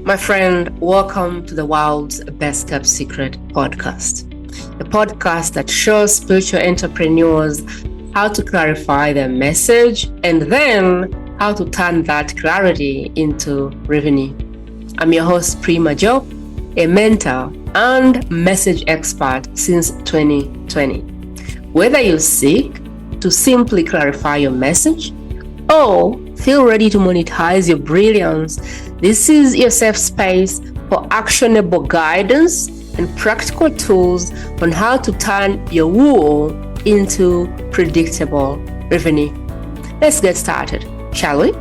My friend, welcome to the world's best kept secret podcast. The podcast that shows spiritual entrepreneurs how to clarify their message and then how to turn that clarity into revenue. I'm your host, Prima Jope, a mentor and message expert since 2020. Whether you seek to simply clarify your message or feel ready to monetize your brilliance, this is your safe space for actionable guidance and practical tools on how to turn your woo into predictable revenue. Let's get started, shall we?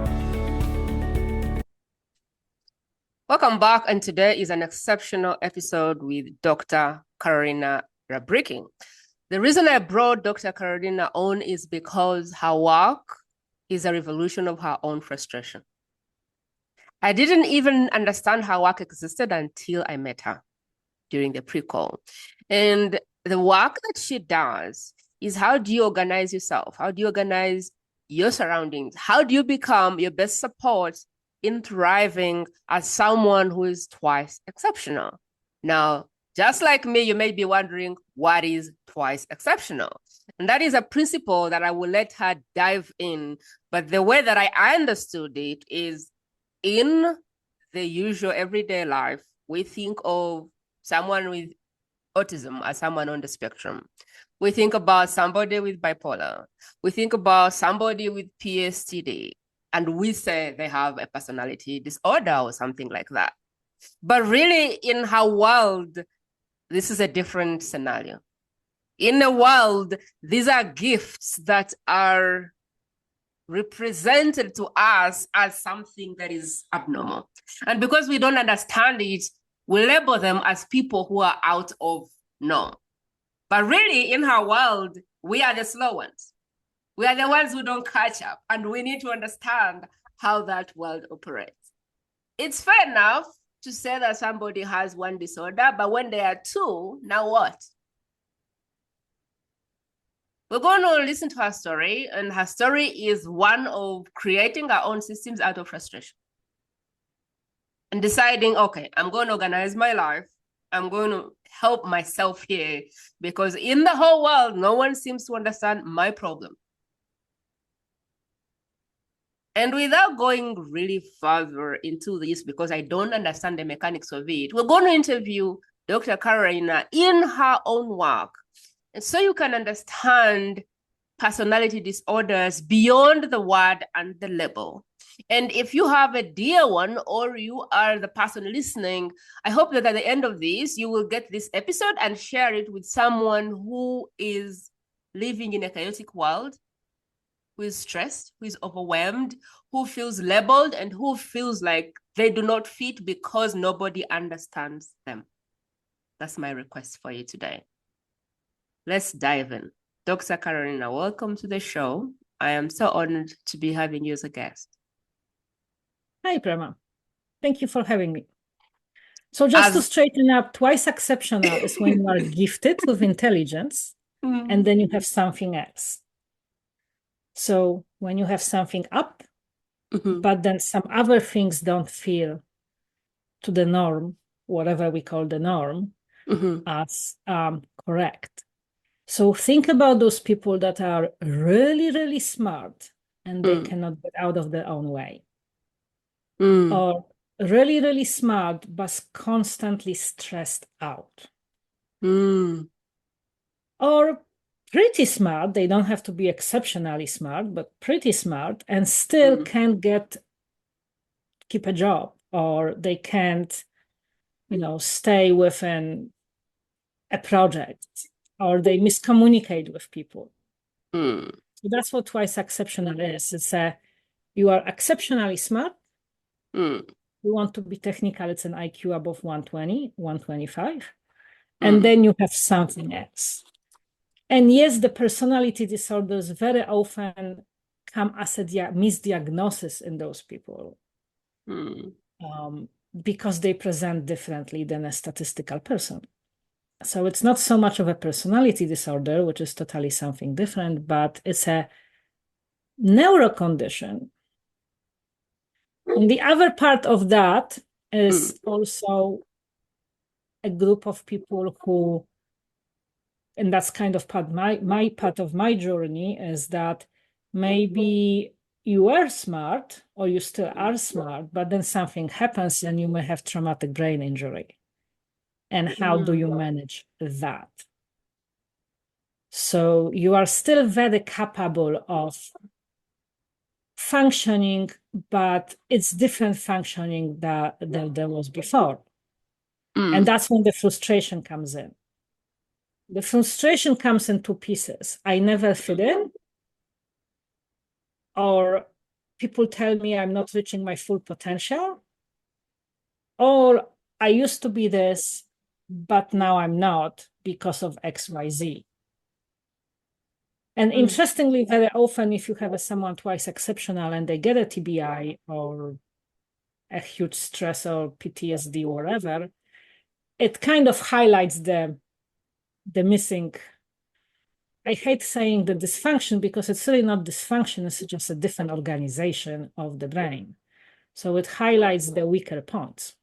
Welcome back, and today is an exceptional episode with Dr. Karolina LaBrecque. The reason I brought Dr. Karolina on is because her work is a revolution of her own frustration. I didn't even understand her work existed until I met her during the pre-call. And the work that she does is, how do you organize yourself? How do you organize your surroundings? How do you become your best support in thriving as someone who is twice exceptional? Now, just like me, you may be wondering, what is twice exceptional? And that is a principle that I will let her dive in. But the way that I understood it is, in the usual everyday life, we think of someone with autism as someone on the spectrum. We think about somebody with bipolar. We think about somebody with PSTD. And we say they have a personality disorder or something like that. But really, in her world, this is a different scenario. In the world, these are gifts that are represented to us as something that is abnormal. And because we don't understand it, we label them as people who are out of norm. But really, in her world, we are the slow ones. We are the ones who don't catch up, and we need to understand how that world operates. It's fair enough to say that somebody has one disorder, but when there are two, now what? We're going to listen to her story, and her story is one of creating our own systems out of frustration and deciding, okay, I'm going to organize my life. I'm going to help myself here, because in the whole world, no one seems to understand my problem. And without going really further into this, because I don't understand the mechanics of it, we're going to interview Dr. Karolina in her own work. And so you can understand personality disorders beyond the word and the label. And if you have a dear one, or you are the person listening, I hope that at the end of this, you will get this episode and share it with someone who is living in a chaotic world, who is stressed, who is overwhelmed, who feels labeled, and who feels like they do not fit because nobody understands them. That's my request for you today. Let's dive in. Dr. Karolina, welcome to the show. I am so honored to be having you as a guest. Hi, Prima. Thank you for having me. So just to straighten up, twice exceptional is when you are gifted with intelligence, and then you have something else. So when you have something up, but then some other things don't feel to the norm, whatever we call the norm, as correct. So think about those people that are really, really smart and they cannot get out of their own way. Or really, really smart, but constantly stressed out. Or pretty smart, they don't have to be exceptionally smart, but pretty smart, and still can't keep a job, or they can't, stay within a project, or they miscommunicate with people. So that's what twice exceptional is. It's you are exceptionally smart. You want to be technical, it's an IQ above 120, 125. And then you have something else. And yes, the personality disorders very often come as a misdiagnosis in those people, because they present differently than a statistical person. So it's not so much of a personality disorder, which is totally something different, but it's a neuro condition. And the other part of that is also a group of people who, and that's kind of my part of my journey, is that maybe you are smart or you still are smart, but then something happens and you may have traumatic brain injury. And how do you manage that? So you are still very capable of functioning, but it's different functioning than there was before. And that's when the frustration comes in. The frustration comes in two pieces. I never fit in, or people tell me I'm not reaching my full potential, or I used to be this, but now I'm not because of XYZ. And interestingly, very often, if you have someone twice exceptional and they get a TBI or a huge stress or PTSD or whatever, it kind of highlights the missing. I hate saying the dysfunction because it's really not dysfunction, it's just a different organization of the brain. So it highlights the weaker points.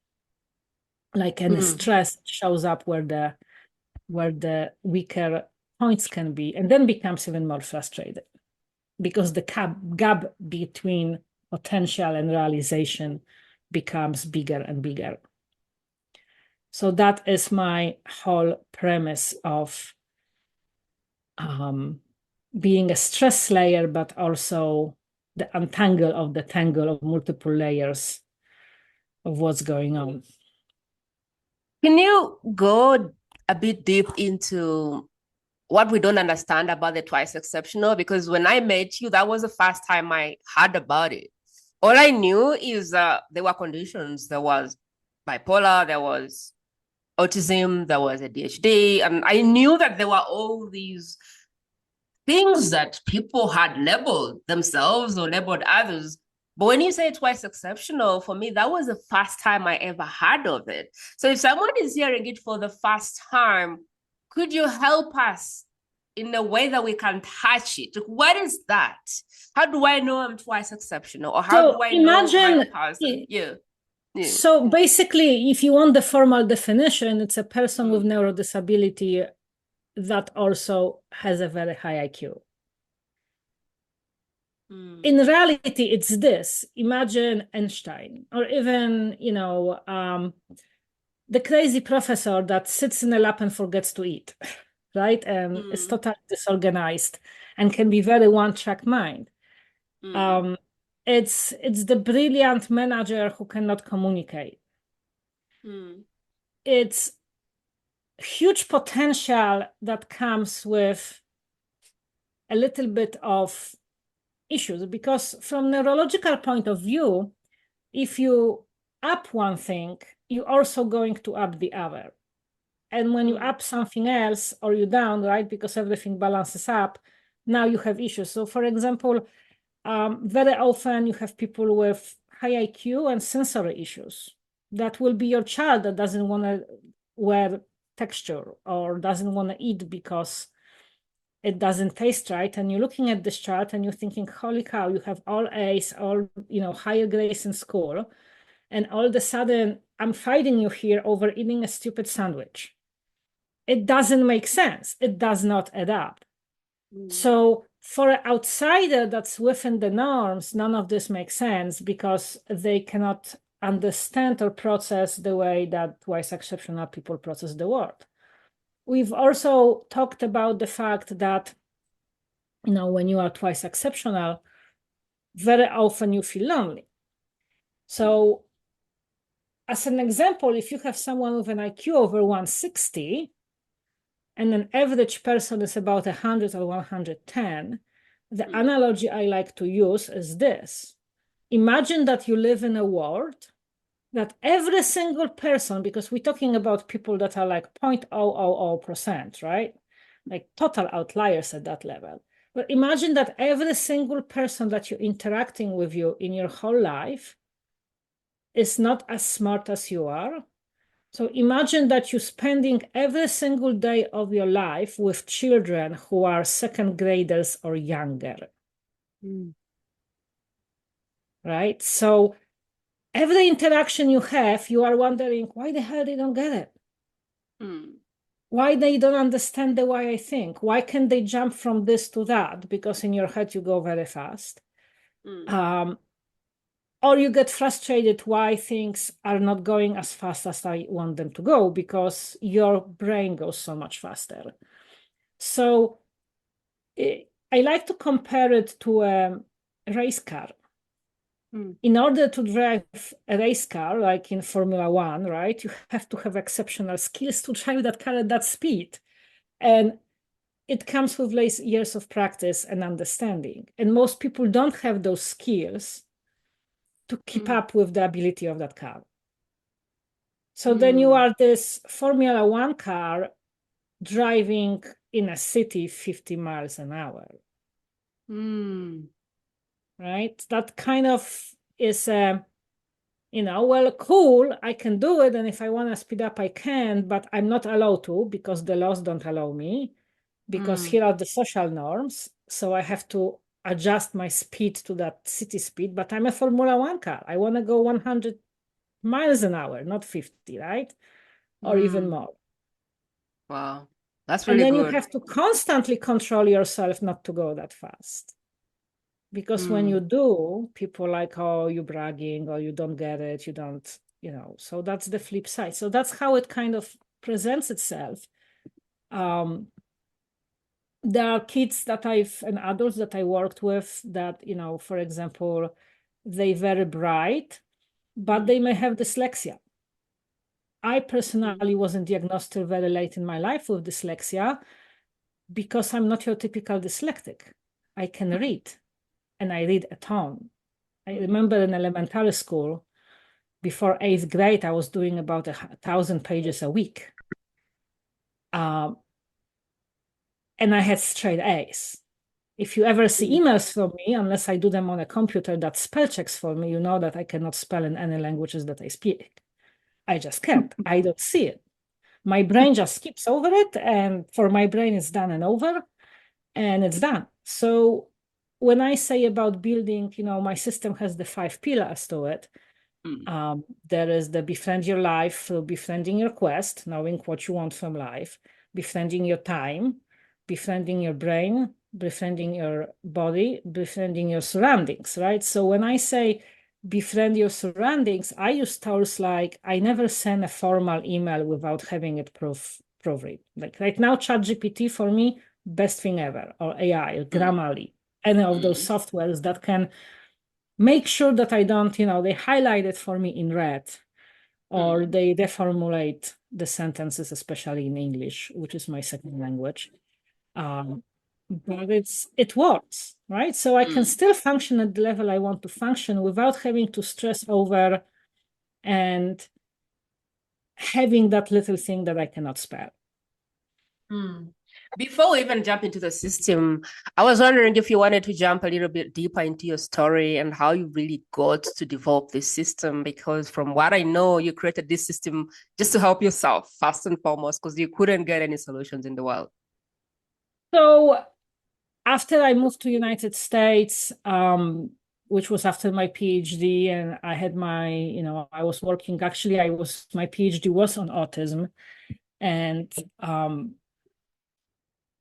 Like any stress shows up where the weaker points can be, and then becomes even more frustrated because the gap between potential and realization becomes bigger and bigger. So that is my whole premise of being a stress layer, but also the untangle of the tangle of multiple layers of what's going on. Can you go a bit deep into what we don't understand about the twice exceptional? Because when I met you, that was the first time I heard about it. All I knew is there were conditions. There was bipolar, there was autism, there was ADHD, and I knew that there were all these things that people had labeled themselves or labeled others. But when you say twice exceptional, for me, that was the first time I ever heard of it. So if someone is hearing it for the first time, could you help us in a way that we can touch it? What is that? How do I know I'm twice exceptional? Or how do I know I'm a person? Yeah. So basically, if you want the formal definition, it's a person with neurodisability that also has a very high IQ. In reality, it's this. Imagine Einstein, or even, the crazy professor that sits in a lab and forgets to eat, right? And is totally disorganized and can be very one-track mind. It's the brilliant manager who cannot communicate. It's huge potential that comes with a little bit of issues, because from neurological point of view, if you up one thing, you're also going to up the other. And when you up something else or you down, right, because everything balances up, now you have issues. So for example, very often you have people with high IQ and sensory issues. That will be your child that doesn't want to wear texture or doesn't want to eat because it doesn't taste right. And you're looking at this chart and you're thinking, holy cow, you have all A's, all, higher grades in school. And all of a sudden I'm fighting you here over eating a stupid sandwich. It doesn't make sense. It does not add up. So for an outsider that's within the norms, none of this makes sense because they cannot understand or process the way that twice exceptional people process the world. We've also talked about the fact that, when you are twice exceptional, very often you feel lonely. So as an example, if you have someone with an IQ over 160 and an average person is about 100 or 110, the analogy I like to use is this. Imagine that you live in a world that every single person, because we're talking about people that are like 0.000%, right? Like total outliers at that level. But imagine that every single person that you're interacting with you in your whole life is not as smart as you are. So imagine that you're spending every single day of your life with children who are second graders or younger. Right? So every interaction you have, you are wondering why the hell they don't get it. Why they don't understand the way I think. Why can't they jump from this to that? Because in your head, you go very fast. Or you get frustrated why things are not going as fast as I want them to go because your brain goes so much faster. So I like to compare it to a race car. In order to drive a race car, like in Formula One, right, you have to have exceptional skills to drive that car at that speed. And it comes with years of practice and understanding. And most people don't have those skills to keep up with the ability of that car. So then you are this Formula One car driving in a city 50 miles an hour. Right? That kind of is, well, cool, I can do it. And if I want to speed up, I can, but I'm not allowed to because the laws don't allow me, because here are the social norms. So I have to adjust my speed to that city speed, but I'm a Formula One car. I want to go 100 miles an hour, not 50, right? Or even more. Wow, that's really good. And then good. You have to constantly control yourself not to go that fast. Because when you do, people are like, oh, you're bragging, or you don't get it, you don't, so that's the flip side. So that's how it kind of presents itself. There are kids and adults that I worked with that, for example, they're very bright, but they may have dyslexia. I personally wasn't diagnosed till very late in my life with dyslexia because I'm not your typical dyslexic. I can read, and I read a ton. I remember in elementary school, before 8th grade, I was doing about 1,000 pages a week. And I had straight A's. If you ever see emails from me, unless I do them on a computer that spell checks for me, you know that I cannot spell in any languages that I speak. I just can't. I don't see it. My brain just skips over it, and for my brain, it's done and over, and it's done. So when I say about building, my system has the 5 pillars to it. There is the befriend your life through befriending your quest, knowing what you want from life, befriending your time, befriending your brain, befriending your body, befriending your surroundings, right? So when I say befriend your surroundings, I use tools like I never send a formal email without having it proofread. Like right now, ChatGPT for me, best thing ever, or AI, or Grammarly, any of those softwares that can make sure that I don't, they highlight it for me in red, or they reformulate the sentences, especially in English, which is my second language. But it works, right? So I can still function at the level I want to function without having to stress over and having that little thing that I cannot spell. Before we even jump into the system, I was wondering if you wanted to jump a little bit deeper into your story and how you really got to develop this system. Because from what I know, you created this system just to help yourself, first and foremost, because you couldn't get any solutions in the world. So after I moved to United States, which was after my PhD, and I had I was working, actually, my PhD was on autism, and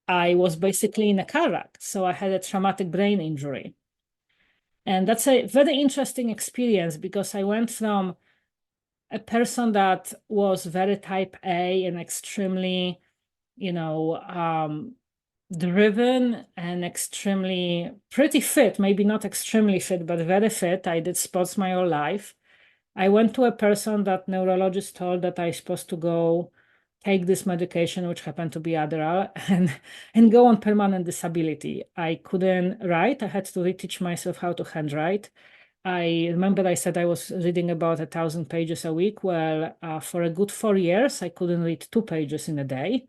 I was basically in a car wreck. So I had a traumatic brain injury. And that's a very interesting experience because I went from a person that was very type A and extremely, driven and extremely pretty fit, maybe not extremely fit, but very fit. I did sports my whole life. I went to a person that neurologist told that I supposed to go take this medication, which happened to be Adderall, and go on permanent disability. I couldn't write. I had to reteach myself how to handwrite. I remember I said I was reading about 1,000 pages a week. Well, for a good 4 years, I couldn't read 2 pages in a day.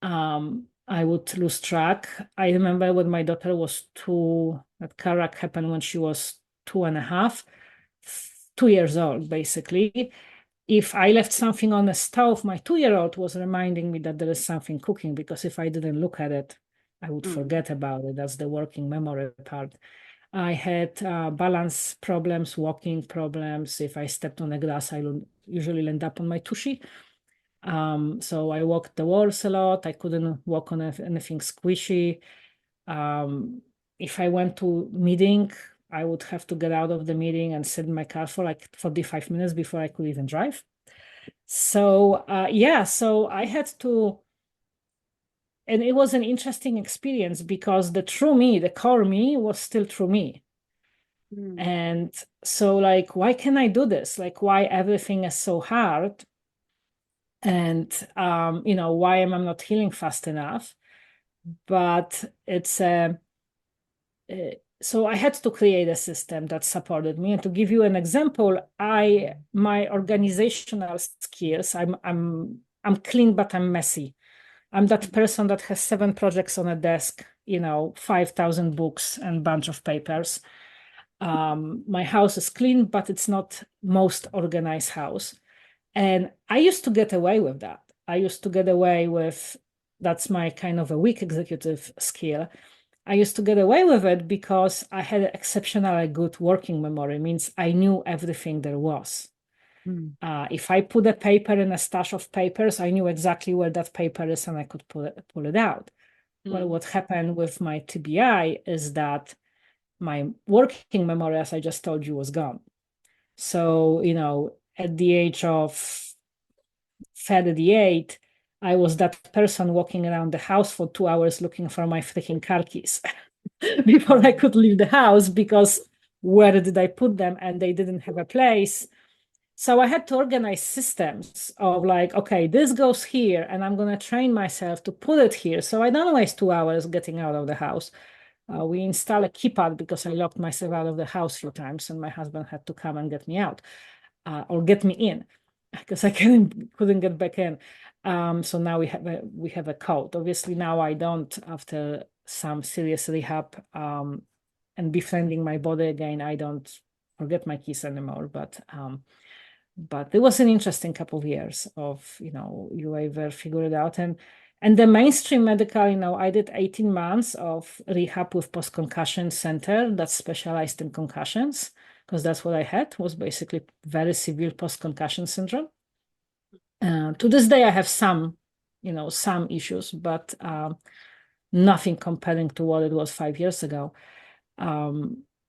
I would lose track. I remember when my daughter was 2, that car wreck happened when she was 2.5, 2 years old, basically. If I left something on the stove, my 2-year-old was reminding me that there is something cooking, because if I didn't look at it, I would forget about it. That's the working memory part. I had balance problems, walking problems. If I stepped on the glass, I would usually land up on my tushy. So I walked the walls a lot. I couldn't walk on anything squishy. If I went to meeting, I would have to get out of the meeting and sit in my car for like 45 minutes before I could even drive. So so I had to, and it was an interesting experience because the true me, the core me, was still true me. And so like, why can I do this? Like, why everything is so hard? And why am I not healing fast enough? But it's so I had to create a system that supported me. And to give you an example, my organizational skills, I'm clean, but I'm messy. I'm that person that has 7 projects on a desk, 5,000 books and bunch of papers. My house is clean, but it's not most organized house. And I used to get away with that. I used to get away with, that's my kind of a weak executive skill. I used to get away with it because I had exceptionally good working memory, means I knew everything there was. If I put a paper in a stash of papers, I knew exactly where that paper is and I could pull it out. Well, what happened with my TBI is that my working memory, as I just told you, was gone. So, at the age of 38, I was that person walking around the house for 2 hours looking for my freaking car keys before I could leave the house, because where did I put them? And they didn't have a place. So I had to organize systems of like, okay, this goes here, and I'm going to train myself to put it here. So I don't waste 2 hours getting out of the house. We installed a keypad because I locked myself out of the house a few times, and my husband had to come and get me out or get me in because I couldn't get back in. So now we have a code. Obviously, now I don't, after some serious rehab and befriending my body again, I don't forget my keys anymore. But it was an interesting couple of years of, you either figure it out. And the mainstream medical, I did 18 months of rehab with post-concussion center that specialized in concussions, because that's what I had, was basically very severe post-concussion syndrome. To this day, I have some issues, but nothing comparing to what it was 5 years ago.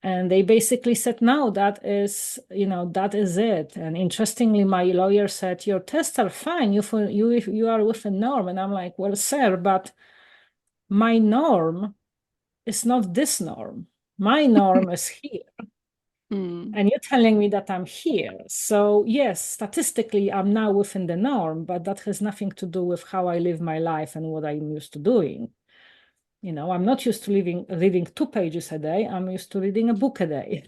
And they basically said, no, that is it. And interestingly, my lawyer said, your tests are fine. You are within norm. And I'm like, well, sir, but my norm is not this norm. My norm is here. And you're telling me that I'm here. So yes, statistically, I'm now within the norm, but that has nothing to do with how I live my life and what I'm used to doing. I'm not used to reading 2 pages a day. I'm used to reading a book a day.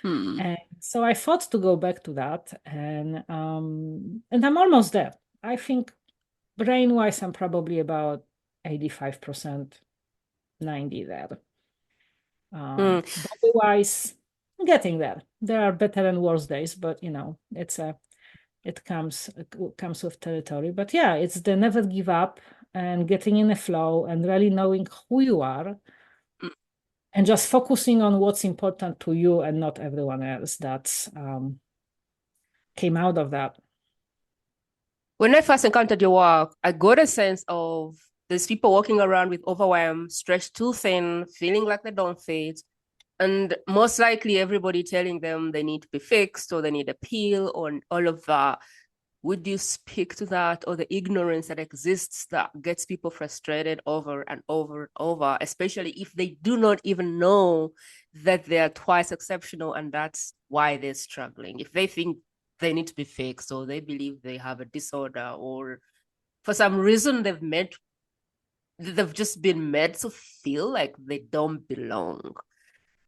And so I thought to go back to that, and I'm almost there. I think brain-wise, I'm probably about 85%, 90% there. Body-wise, getting there. There are better and worse days, but it comes with territory. But yeah, it's the never give up and getting in a flow and really knowing who you are and just focusing on what's important to you and not everyone else. That's came out of that. When I first encountered your work, I got a sense of there's people walking around with overwhelm, stretched too thin, feeling like they don't fit, and most likely everybody telling them they need to be fixed or they need a pill or all of that. Would you speak to that, or the ignorance that exists that gets people frustrated over and over and over, especially if they do not even know that they are twice exceptional and that's why they're struggling? If they think they need to be fixed or they believe they have a disorder, or for some reason they've just been made to feel like they don't belong.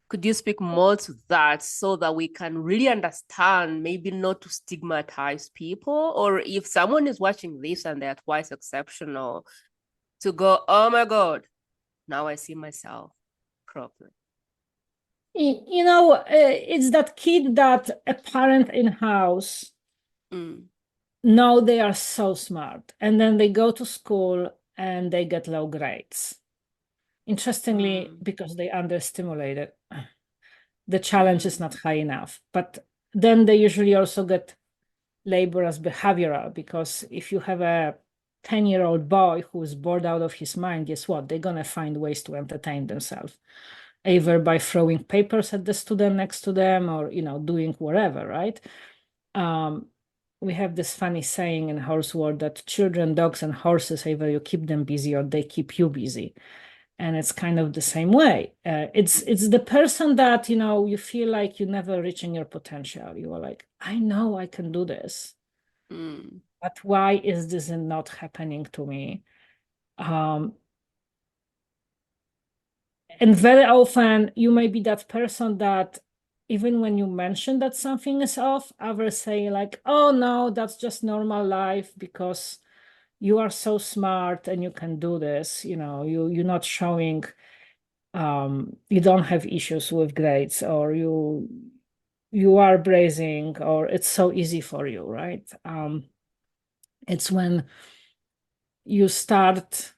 Could you speak more to that so that we can really understand, maybe not to stigmatize people, or if someone is watching this and they're twice exceptional, to go, oh my God, now I see myself properly? It's that kid that a parent in house know they are so smart, and then they go to school and they get low grades. Interestingly, because they understimulated. the challenge is not high enough. But then they usually also get labeled as behavioral, because if you have a 10-year-old boy who is bored out of his mind, guess what? They're going to find ways to entertain themselves, either by throwing papers at the student next to them or, doing whatever, right? We have this funny saying in horse world that children, dogs, and horses, either you keep them busy or they keep you busy. And it's kind of the same way. It's the person that, you feel like you're never reaching your potential. You are like, I know I can do this, but why is this not happening to me? And very often you may be that person that even when you mention that something is off, others say like, oh no, that's just normal life because you are so smart and you can do this. You're not showing, you don't have issues with grades, or you are bracing, or it's so easy for you, right? It's when you start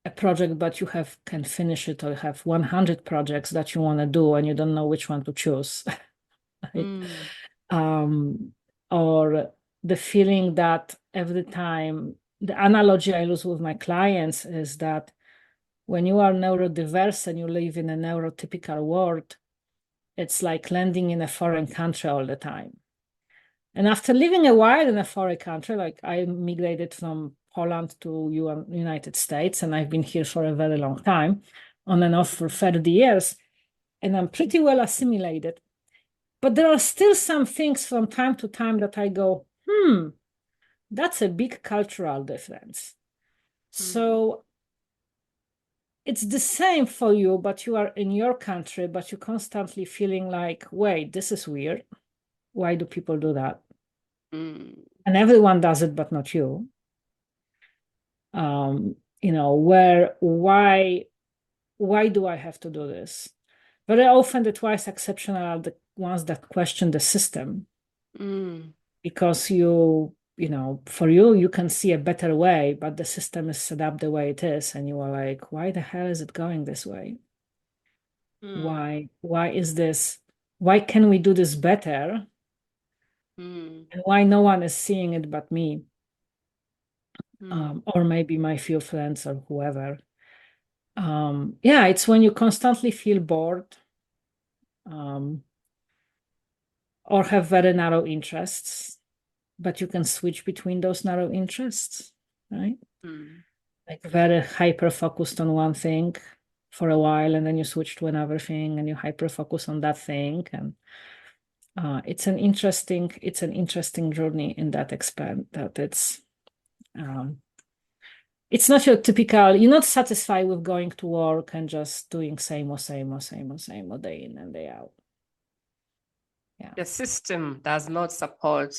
a project but you can finish it, or have 100 projects that you want to do and you don't know which one to choose. Right? Or the feeling that every time, the analogy I use with my clients is that when you are neurodiverse and you live in a neurotypical world, it's like landing in a foreign country all the time. And after living a while in a foreign country, like I migrated from Poland to United States, and I've been here for a very long time, on and off for 30 years, and I'm pretty well assimilated. But there are still some things from time to time that I go, that's a big cultural difference. So it's the same for you, but you are in your country, but you're constantly feeling like, wait, this is weird. Why do people do that? And everyone does it, but not you. Why do I have to do this? Very often the twice exceptional are the ones that question the system, because for you can see a better way, but the system is set up the way it is, and you are like, why the hell is it going this way? Why is this? Why can we do this better? And why no one is seeing it but me? Or maybe my few friends or whoever. It's when you constantly feel bored, or have very narrow interests, but you can switch between those narrow interests, right? Like very hyper focused on one thing for a while, and then you switch to another thing and you hyper focus on that thing. And it's an interesting journey in that extent, that it's not your typical, you're not satisfied with going to work and just doing same or day in and day out. The system does not support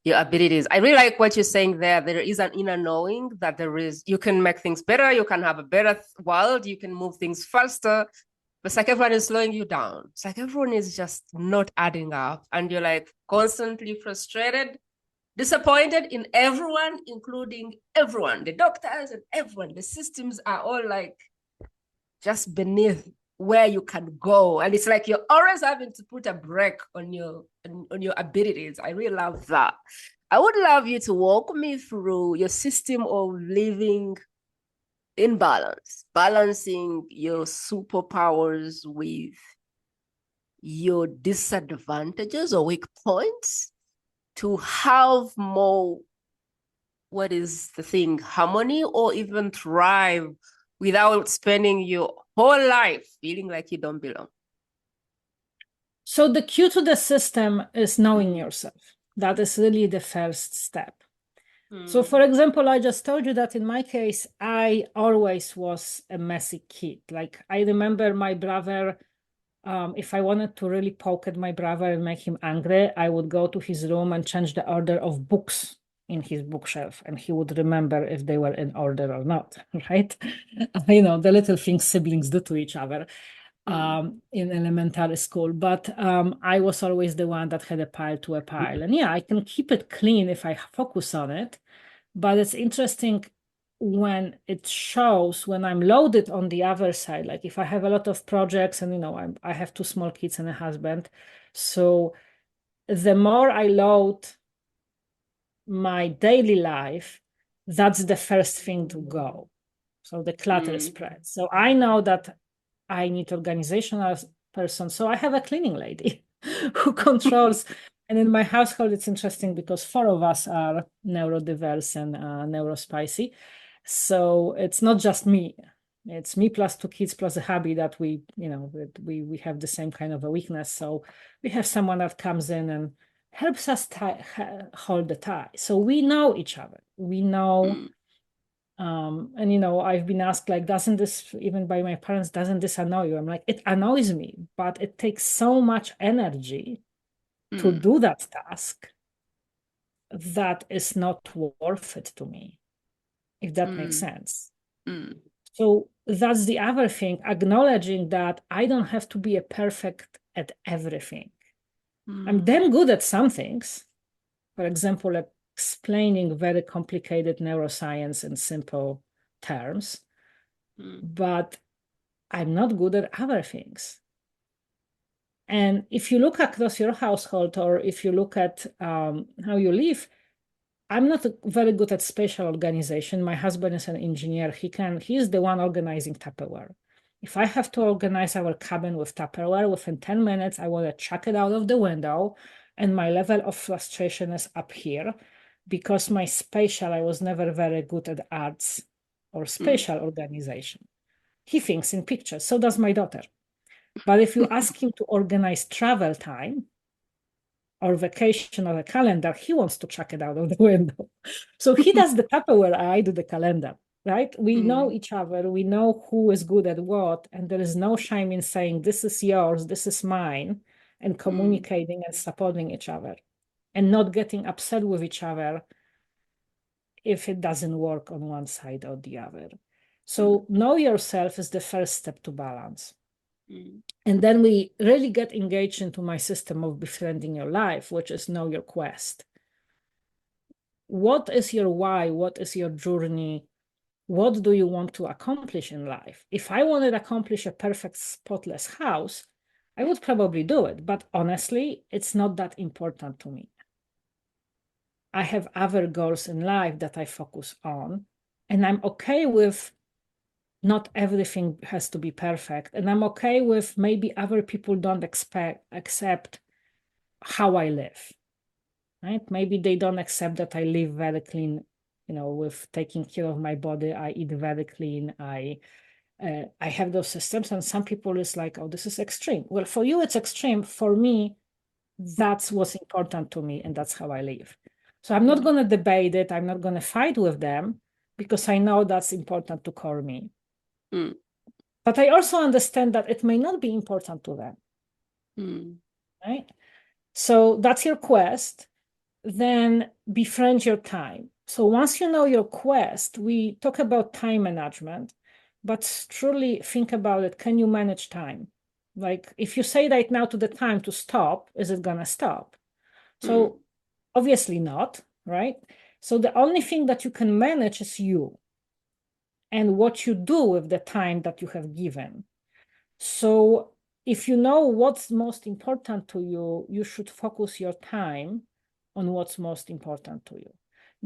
your abilities. I really like what you're saying there. There is an inner knowing that you can make things better, you can have a better world, you can move things faster. But it's like everyone is slowing you down. It's like everyone is just not adding up. And you're like constantly frustrated, disappointed in everyone, including everyone, the doctors and everyone. The systems are all like just beneath where you can go. And it's like you're always having to put a brake on your abilities. I really love that. I would love you to walk me through your system of living in balance, balancing your superpowers with your disadvantages or weak points to have more, what is the thing, harmony, or even thrive without spending your whole life feeling like you don't belong. So the key to the system is knowing yourself. That is really the first step. So for example, I just told you that in my case, I always was a messy kid. Like I remember my brother, if I wanted to really poke at my brother and make him angry, I would go to his room and change the order of books in his bookshelf, and he would remember if they were in order or not, right? The little things siblings do to each other in elementary school. But I was always the one that had a pile to a pile. And I can keep it clean if I focus on it. But it's interesting when it shows, when I'm loaded on the other side, like if I have a lot of projects and, I have 2 small kids and a husband. So the more I load my daily life, that's the first thing to go. So the clutter spreads. So I know that I need organizational person. So I have a cleaning lady who controls. And in my household, it's interesting because 4 of us are neurodiverse and neurospicy. So it's not just me. It's me plus 2 kids plus a hubby that we have the same kind of a weakness. So we have someone that comes in and helps us hold the tie. So we know each other. We know, and I've been asked, like, doesn't this, even by my parents, doesn't this annoy you? I'm like, it annoys me, but it takes so much energy to do that task that is not worth it to me, if that makes sense. So that's the other thing, acknowledging that I don't have to be a perfect at everything. I'm damn good at some things. For example, explaining very complicated neuroscience in simple terms, but I'm not good at other things. And if you look across your household, or if you look at how you live, I'm not very good at spatial organization. My husband is an engineer. He's the one organizing Tupperware. If I have to organize our cabin with Tupperware, within 10 minutes, I want to chuck it out of the window. And my level of frustration is up here because I was never very good at arts or spatial organization. He thinks in pictures, so does my daughter. But if you ask him to organize travel time or vacation or a calendar, he wants to chuck it out of the window. So he does the Tupperware, I do the calendar, right? We know each other. We know who is good at what. And there is no shame in saying, this is yours, this is mine, and communicating and supporting each other and not getting upset with each other if it doesn't work on one side or the other. So know yourself is the first step to balance. And then we really get engaged into my system of befriending your life, which is know your quest. What is your why? What is your journey? What do you want to accomplish in life? If I wanted to accomplish a perfect spotless house, I would probably do it. But honestly, it's not that important to me. I have other goals in life that I focus on, and I'm okay with not everything has to be perfect. And I'm okay with maybe other people don't accept how I live, right? Maybe they don't accept that I live very clean, with taking care of my body. I eat very clean. I have those systems. And some people is like, oh, this is extreme. Well, for you, it's extreme. For me, that's what's important to me. And that's how I live. So I'm not going to debate it. I'm not going to fight with them because I know that's important to core me. But I also understand that it may not be important to them, right? So that's your quest. Then befriend your time. So once you know your quest, we talk about time management, but truly think about it. Can you manage time? Like if you say right now to the time to stop, is it gonna stop? So obviously not, right? So the only thing that you can manage is you and what you do with the time that you have given. So if you know what's most important to you, you should focus your time on what's most important to you.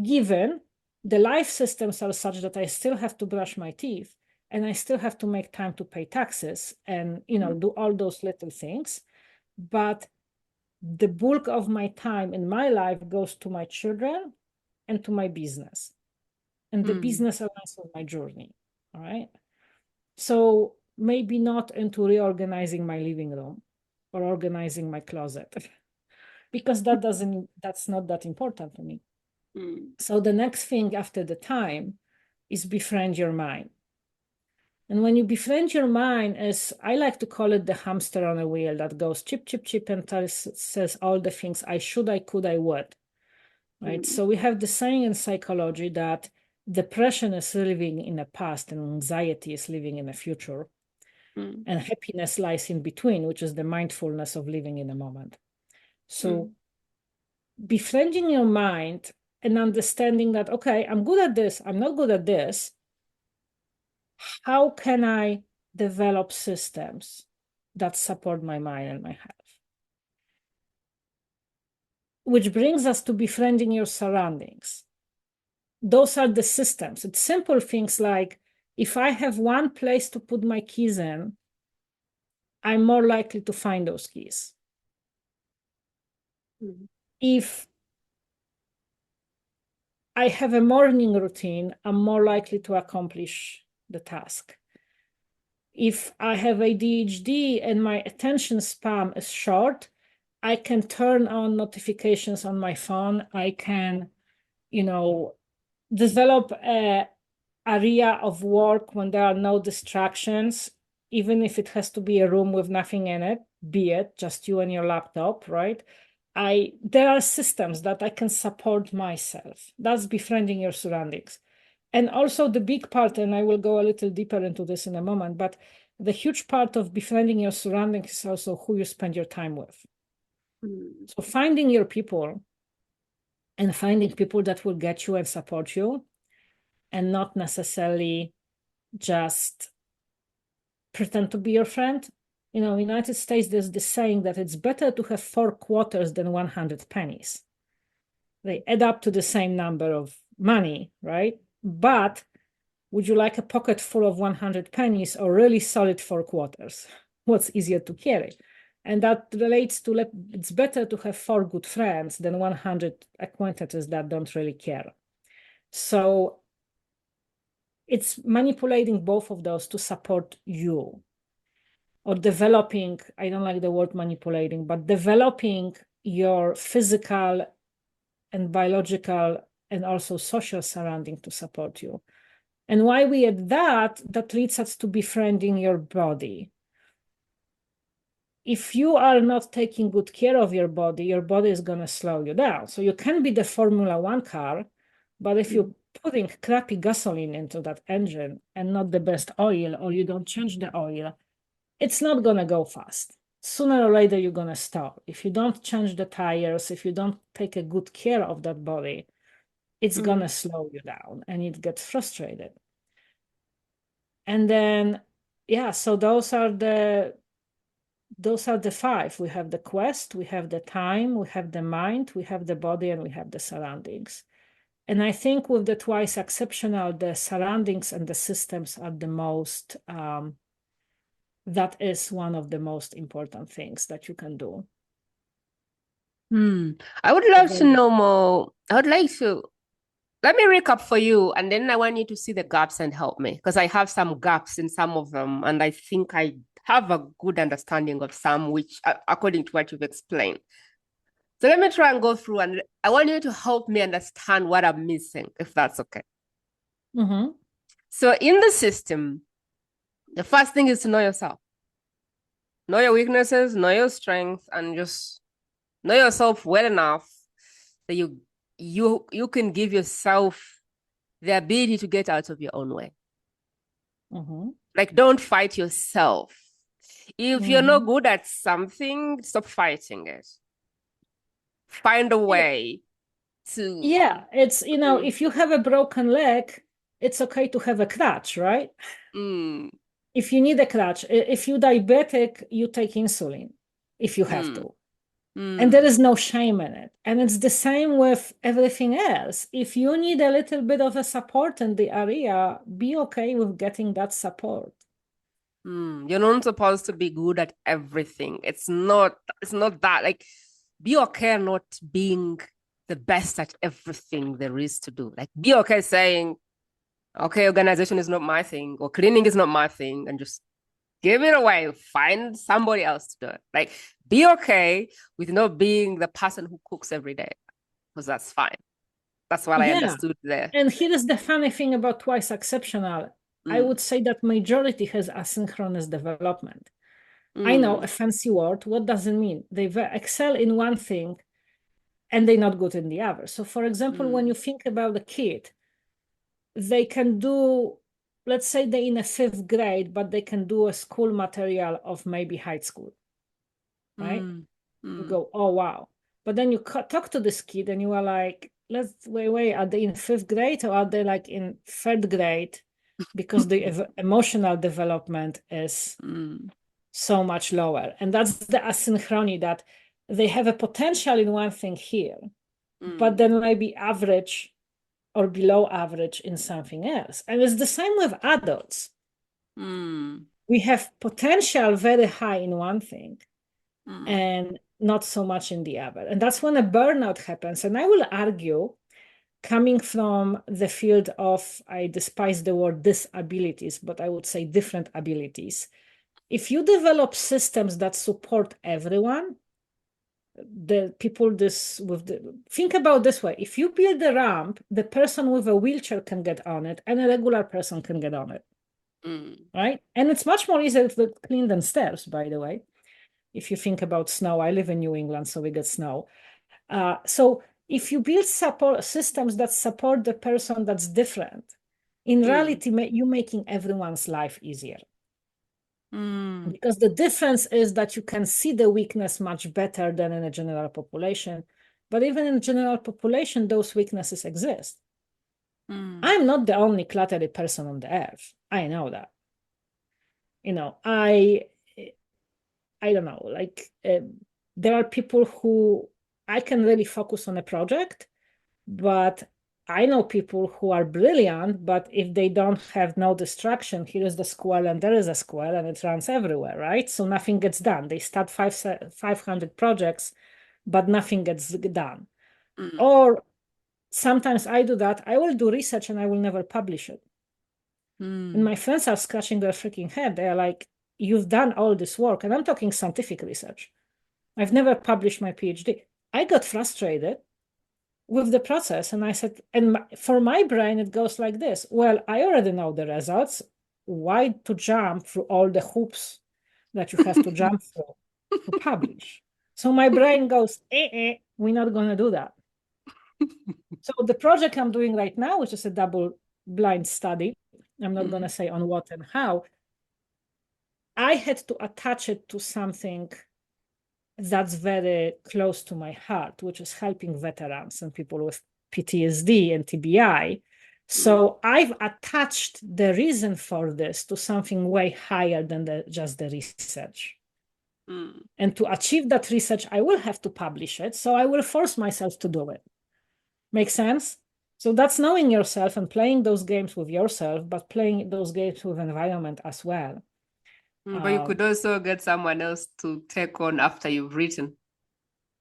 Given the life systems are such that I still have to brush my teeth and I still have to make time to pay taxes and do all those little things. But the bulk of my time in my life goes to my children and to my business. And the business aligns with my journey. All right. So maybe not into reorganizing my living room or organizing my closet because that's not that important to me. So the next thing after the time is befriend your mind. And when you befriend your mind, as I like to call it, the hamster on a wheel that goes chip, chip, chip, and says all the things I should, I could, I would, right? So we have the saying in psychology that depression is living in the past and anxiety is living in the future. And happiness lies in between, which is the mindfulness of living in a moment. So befriending your mind an understanding that, okay, I'm good at this, I'm not good at this. How can I develop systems that support my mind and my health? Which brings us to befriending your surroundings. Those are the systems. It's simple things like, if I have one place to put my keys in, I'm more likely to find those keys. If I have a morning routine, I'm more likely to accomplish the task. If I have ADHD and my attention span is short, I can turn on notifications on my phone. I can, develop a area of work when there are no distractions, even if it has to be a room with nothing in it, be it just you and your laptop, right? There are systems that I can support myself. That's befriending your surroundings. And also the big part, and I will go a little deeper into this in a moment, but the huge part of befriending your surroundings is also who you spend your time with. So finding your people and finding people that will get you and support you, and not necessarily just pretend to be your friend. In the United States, there's this saying that it's better to have 4 quarters than 100 pennies. They add up to the same number of money, right? But would you like a pocket full of 100 pennies or really solid 4 quarters? What's easier to carry? And that relates to, it's better to have 4 good friends than 100 acquaintances that don't really care. So it's manipulating both of those to support you, or developing, I don't like the word manipulating, but developing your physical and biological and also social surrounding to support you. And why we add that leads us to befriending your body. If you are not taking good care of your body is going to slow you down. So you can be the Formula One car, but if you're putting crappy gasoline into that engine and not the best oil, or you don't change the oil, it's not going to go fast. Sooner or later, you're going to stop. If you don't change the tires, if you don't take a good care of that body, it's going to slow you down and it gets frustrated. And then, so those are the 5. We have the quest, we have the time, we have the mind, we have the body, and we have the surroundings. And I think with the twice exceptional, the surroundings and the systems are the most, that is one of the most important things that you can do. I would love to know more. Let me recap for you, and then I want you to see the gaps and help me, because I have some gaps in some of them, and I think I have a good understanding of some, which according to what you've explained. So let me try and go through, and I want you to help me understand what I'm missing, if that's okay. So in the system, the first thing is to know yourself. Know your weaknesses, know your strengths, and just know yourself well enough that you can give yourself the ability to get out of your own way. Like, don't fight yourself. If you're not good at something, stop fighting it. Find a way to... Yeah, it's, if you have a broken leg, it's okay to have a crutch, right? If you need a crutch, if you're diabetic, you take insulin if you have to. And there is no shame in it. And it's the same with everything else. If you need a little bit of a support in the area, be okay with getting that support. You're not supposed to be good at everything. It's not that. Like, be okay not being the best at everything there is to do. Like, be okay saying, okay, organization is not my thing, or cleaning is not my thing, and just give it away. Find somebody else to do it. Like, be okay with not being the person who cooks every day, because that's fine. That's what I understood there. And here is the funny thing about twice exceptional. I would say that majority has asynchronous development. I know, a fancy word. What does it mean? They excel in one thing and they're not good in the other. So for example, when you think about a kid, they can do, let's say they're in a 5th grade, but they can do a school material of maybe high school, right? You go, oh, wow. But then you talk to this kid and you are like, wait, are they in 5th grade or are they like in 3rd grade? Because the emotional development is so much lower. And that's the asynchrony, that they have a potential in one thing here, but then maybe average or below average in something else. And it's the same with adults. We have potential very high in one thing and not so much in the other. And that's when a burnout happens. And I will argue, coming from the field of, I despise the word disabilities, but I would say different abilities. If you develop systems that support everyone, the people think about this way. If you build a ramp, the person with a wheelchair can get on it and a regular person can get on it. Right? And it's much more easier to clean than stairs, by the way. If you think about snow, I live in New England, so we get snow. So if you build support systems that support the person that's different, in reality, you're making everyone's life easier. Because the difference is that you can see the weakness much better than in a general population. But even in general population, those weaknesses exist. I'm not the only cluttery person on the earth. I know that. I don't know, like there are people who I can really focus on a project, but I know people who are brilliant, but if they don't have no distraction, here is the squirrel and there is a squirrel and it runs everywhere, right? So nothing gets done. They start 500 projects, but nothing gets done. Or sometimes I do that. I will do research and I will never publish it. And my friends are scratching their freaking head. They're like, you've done all this work. And I'm talking scientific research. I've never published my PhD. I got frustrated with the process. And I said, for my brain, it goes like this. Well, I already know the results. Why to jump through all the hoops that you have to jump through to publish? So my brain goes, we're not going to do that. So the project I'm doing right now, which is a double-blind study, I'm not going to say on what and how, I had to attach it to something that's very close to my heart, which is helping veterans and people with PTSD and TBI. So I've attached the reason for this to something way higher than just the research. And to achieve that research, I will have to publish it. So I will force myself to do it. Make sense? So that's knowing yourself and playing those games with yourself, but playing those games with environment as well. But you could also get someone else to take on after you've written.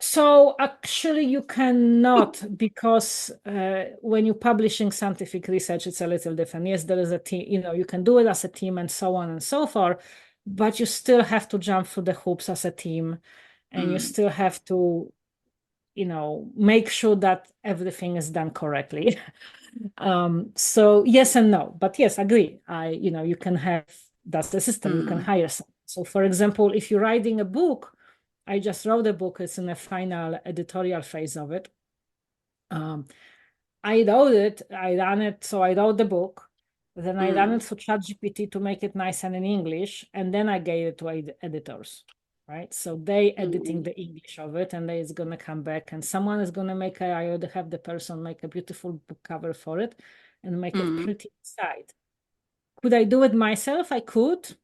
So actually you cannot, because when you're publishing scientific research, it's a little different. Yes, there is a team, you can do it as a team and so on and so forth, but you still have to jump through the hoops as a team, and you still have to, make sure that everything is done correctly. So yes and no, but yes, agree. You can have, that's the system, you can hire someone. So for example, if you're writing a book, I just wrote a book, it's in the final editorial phase of it. I wrote it, I ran it, so I wrote the book, then I ran it for ChatGPT to make it nice and in English, and then I gave it to editors. Right, so they editing the English of it, and it's gonna come back, and someone is gonna I already have the person make a beautiful book cover for it, and make it pretty inside. Could I do it myself? I could.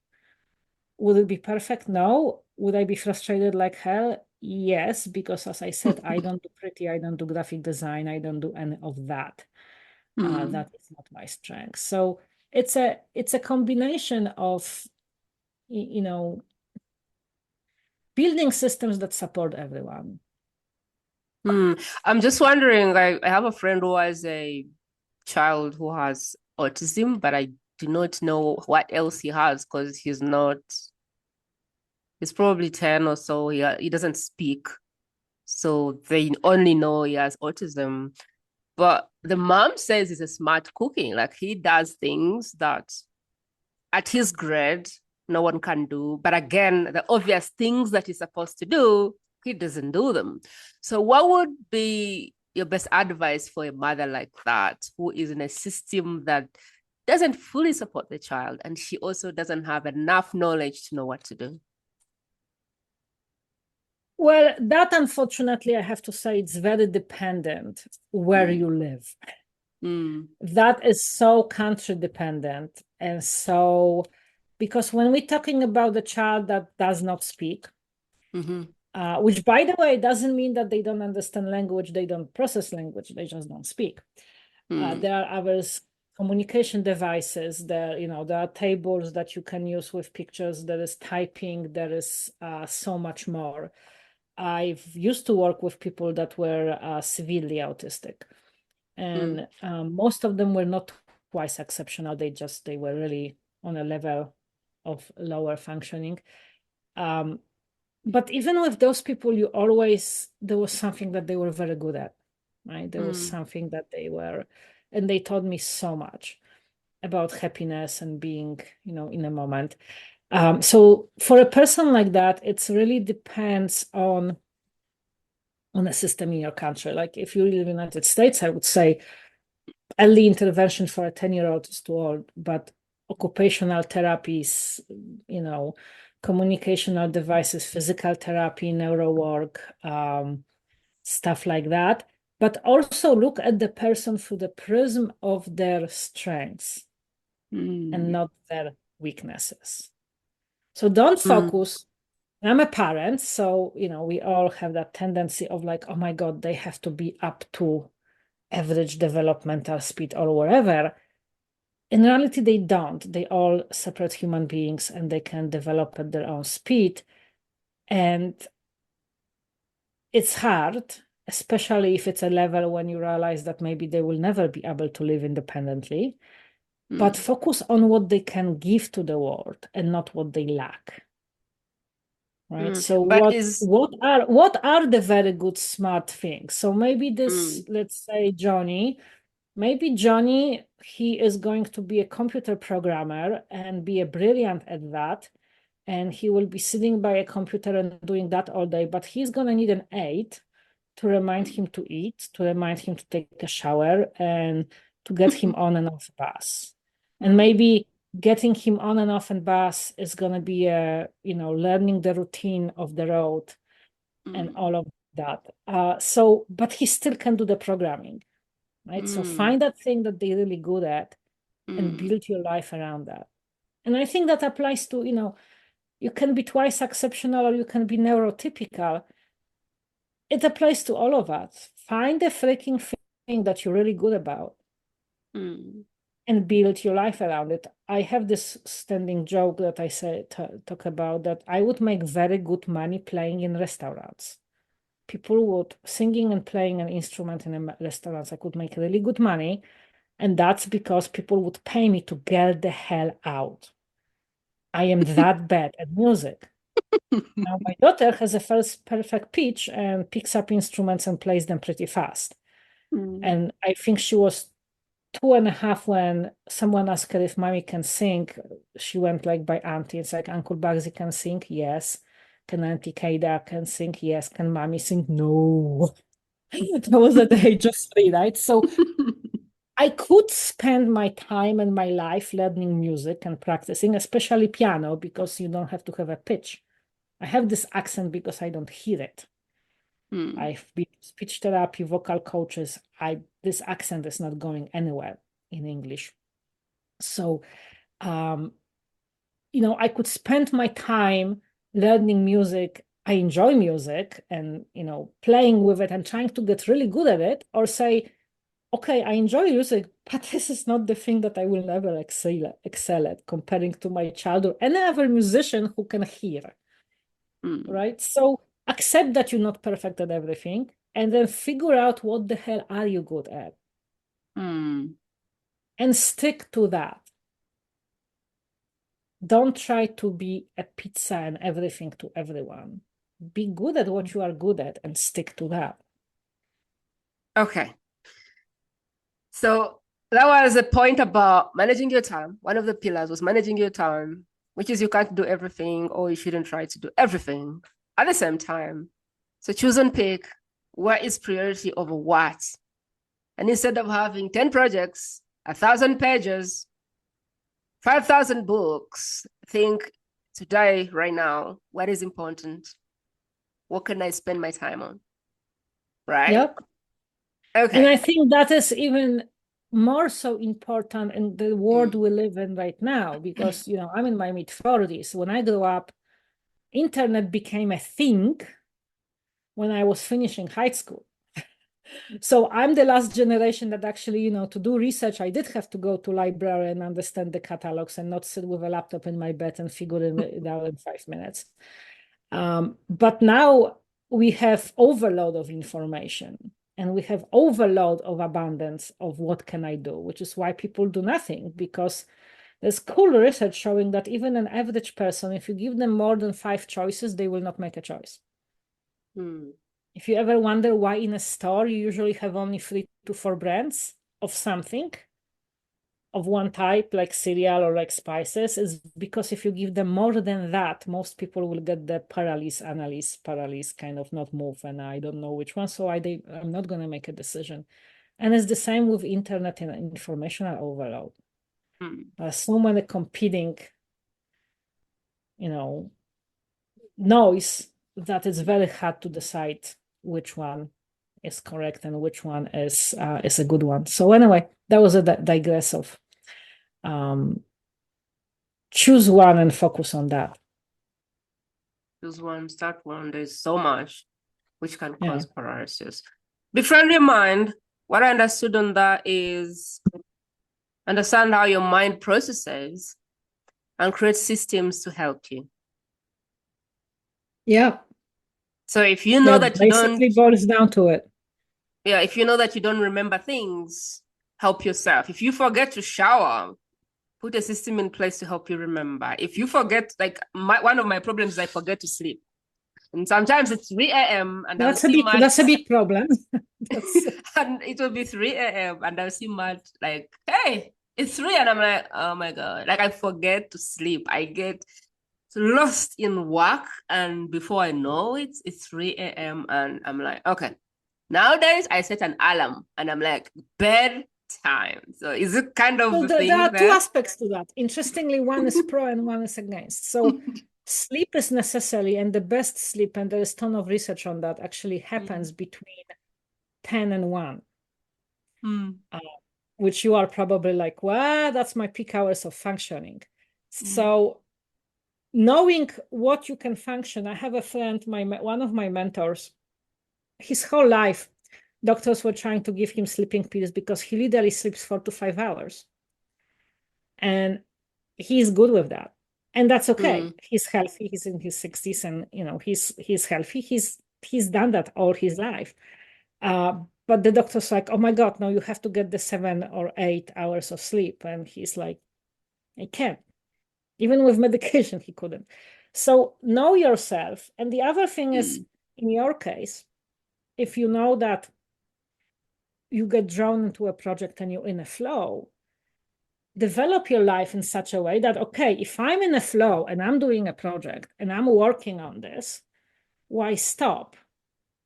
Would it be perfect? No. Would I be frustrated like hell? Yes, because as I said, I don't do pretty, I don't do graphic design, I don't do any of that. That is not my strength. So it's a combination of, building systems that support everyone. I'm just wondering, I have a friend who has a child who has autism, but I do not know what else he has because he's probably 10 or so. He doesn't speak. So they only know he has autism. But the mom says he's a smart cooking. Like he does things that at his grade, no one can do. But again, the obvious things that he's supposed to do, he doesn't do them. So what would be your best advice for a mother like that, who is in a system that doesn't fully support the child, and she also doesn't have enough knowledge to know what to do? Well, that unfortunately, I have to say, it's very dependent where you live. That is so country dependent. And so, because when we're talking about the child that does not speak, which by the way, doesn't mean that they don't understand language, they don't process language, they just don't speak. There are other communication devices, there are tables that you can use with pictures, there is typing, there is so much more. I've used to work with people that were severely autistic, and most of them were not twice exceptional. They were really on a level of lower functioning. But even with those people, there was something that they were very good at, right? There was something that and they taught me so much about happiness and being, in a moment. So for a person like that, it's really depends on a system in your country. Like if you live in the United States, I would say early intervention for a 10-year-old is too old, but occupational therapies, communicational devices, physical therapy, neuro work, stuff like that. But also look at the person through the prism of their strengths and not their weaknesses. So don't focus. I'm a parent, so we all have that tendency of like, oh my God, they have to be up to average developmental speed or whatever. In reality, they don't. They all separate human beings and they can develop at their own speed. And it's hard, especially if it's a level when you realize that maybe they will never be able to live independently. But focus on what they can give to the world and not what they lack. Right. So what are the very good smart things? So maybe this, let's say Johnny, he is going to be a computer programmer and be a brilliant at that. And he will be sitting by a computer and doing that all day, but he's going to need an aid to remind him to eat, to remind him to take a shower, and to get him on and off bus. And maybe getting him on and off and bus is going to be learning the routine of the road and all of that. But he still can do the programming, right? So find that thing that they're really good at and build your life around that. And I think that applies to, you can be twice exceptional or you can be neurotypical. It applies to all of us. Find the freaking thing that you're really good about and build your life around it. I have this standing joke that I talk about that I would make very good money playing in restaurants. People would singing and playing an instrument in restaurants. I could make really good money. And that's because people would pay me to get the hell out. I am that bad at music. Now my daughter has a first perfect pitch and picks up instruments and plays them pretty fast. And I think she was 2.5 when someone asked her if mommy can sing. She went like by auntie. It's like, Uncle Bugsy can sing? Yes. Can Auntie Kada can sing? Yes. Can mommy sing? No. That was at the age of 3, right? So I could spend my time and my life learning music and practicing, especially piano, because you don't have to have a pitch. I have this accent because I don't hear it. I've been speech therapy, vocal coaches. This accent is not going anywhere in English. So, I could spend my time learning music. I enjoy music and, playing with it and trying to get really good at it, or say, okay, I enjoy music, but this is not the thing that I will never excel at, comparing to my child or any other musician who can hear. Right? So accept that you're not perfect at everything, and then figure out what the hell are you good at. And stick to that. Don't try to be a pizza and everything to everyone. Be good at what you are good at and stick to that. Okay. So that was a point about managing your time. One of the pillars was managing your time, which is you can't do everything, or you shouldn't try to do everything at the same time. So choose and pick what is priority over what. And instead of having 10 projects, 1,000 pages, 5,000 books, think today, right now, what is important. What can I spend my time on? Right? Yep. Okay. And I think that is even more so important in the world we live in right now, because, I'm in my mid-40s. When I grew up, internet became a thing when I was finishing high school. So I'm the last generation that actually, to do research, I did have to go to library and understand the catalogs and not sit with a laptop in my bed and figure it out in 5 minutes. But now we have overload of information and we have overload of abundance of what can I do, which is why people do nothing, because there's cool research showing that even an average person, if you give them more than 5 choices, they will not make a choice. If you ever wonder why in a store you usually have only 3 to 4 brands of something of one type, like cereal or like spices, is because if you give them more than that, most people will get the paralysis, kind of not move, and I don't know which one, so I'm not going to make a decision. And it's the same with internet and informational overload. So many competing, noise that it's very hard to decide which one is correct and which one is a good one. So anyway, that was a digress of choose one and focus on that. Choose one, start one. There's so much which can cause paralysis. Befriend your mind. What I understood on that is understand how your mind processes and create systems to help you. Yeah. So if you know that you don't, basically boils down to it. Yeah, if you know that you don't remember things, help yourself. If you forget to shower, put a system in place to help you remember. If you forget, like one of my problems is I forget to sleep. And sometimes it's 3 a.m. and that's a big problem. And it will be 3 a.m. and I'll see Matt like, hey, it's 3. And I'm like, oh my God. Like I forget to sleep. I get lost in work. And before I know it, it's 3 a.m. And I'm like, okay. Nowadays I set an alarm and I'm like, bedtime. So is it kind of the thing there are there? 2 aspects to that. Interestingly, one is pro and one is against. So sleep is necessary, and the best sleep, and there is a ton of research on that, actually happens between 10 and 1. Which you are probably like, well, that's my peak hours of functioning. So knowing what you can function, I have a friend, one of my mentors, his whole life, doctors were trying to give him sleeping pills because he literally sleeps 4 to 5 hours. And he's good with that. And that's okay. He's healthy. He's in his 60s and, he's healthy. He's done that all his life. But the doctor's like, oh my God, no, you have to get the 7 or 8 hours of sleep. And he's like, I can't. Even with medication, he couldn't. So know yourself. And the other thing is, in your case, if you know that you get drawn into a project and you're in a flow, develop your life in such a way that, okay, if I'm in a flow and I'm doing a project and I'm working on this, why stop?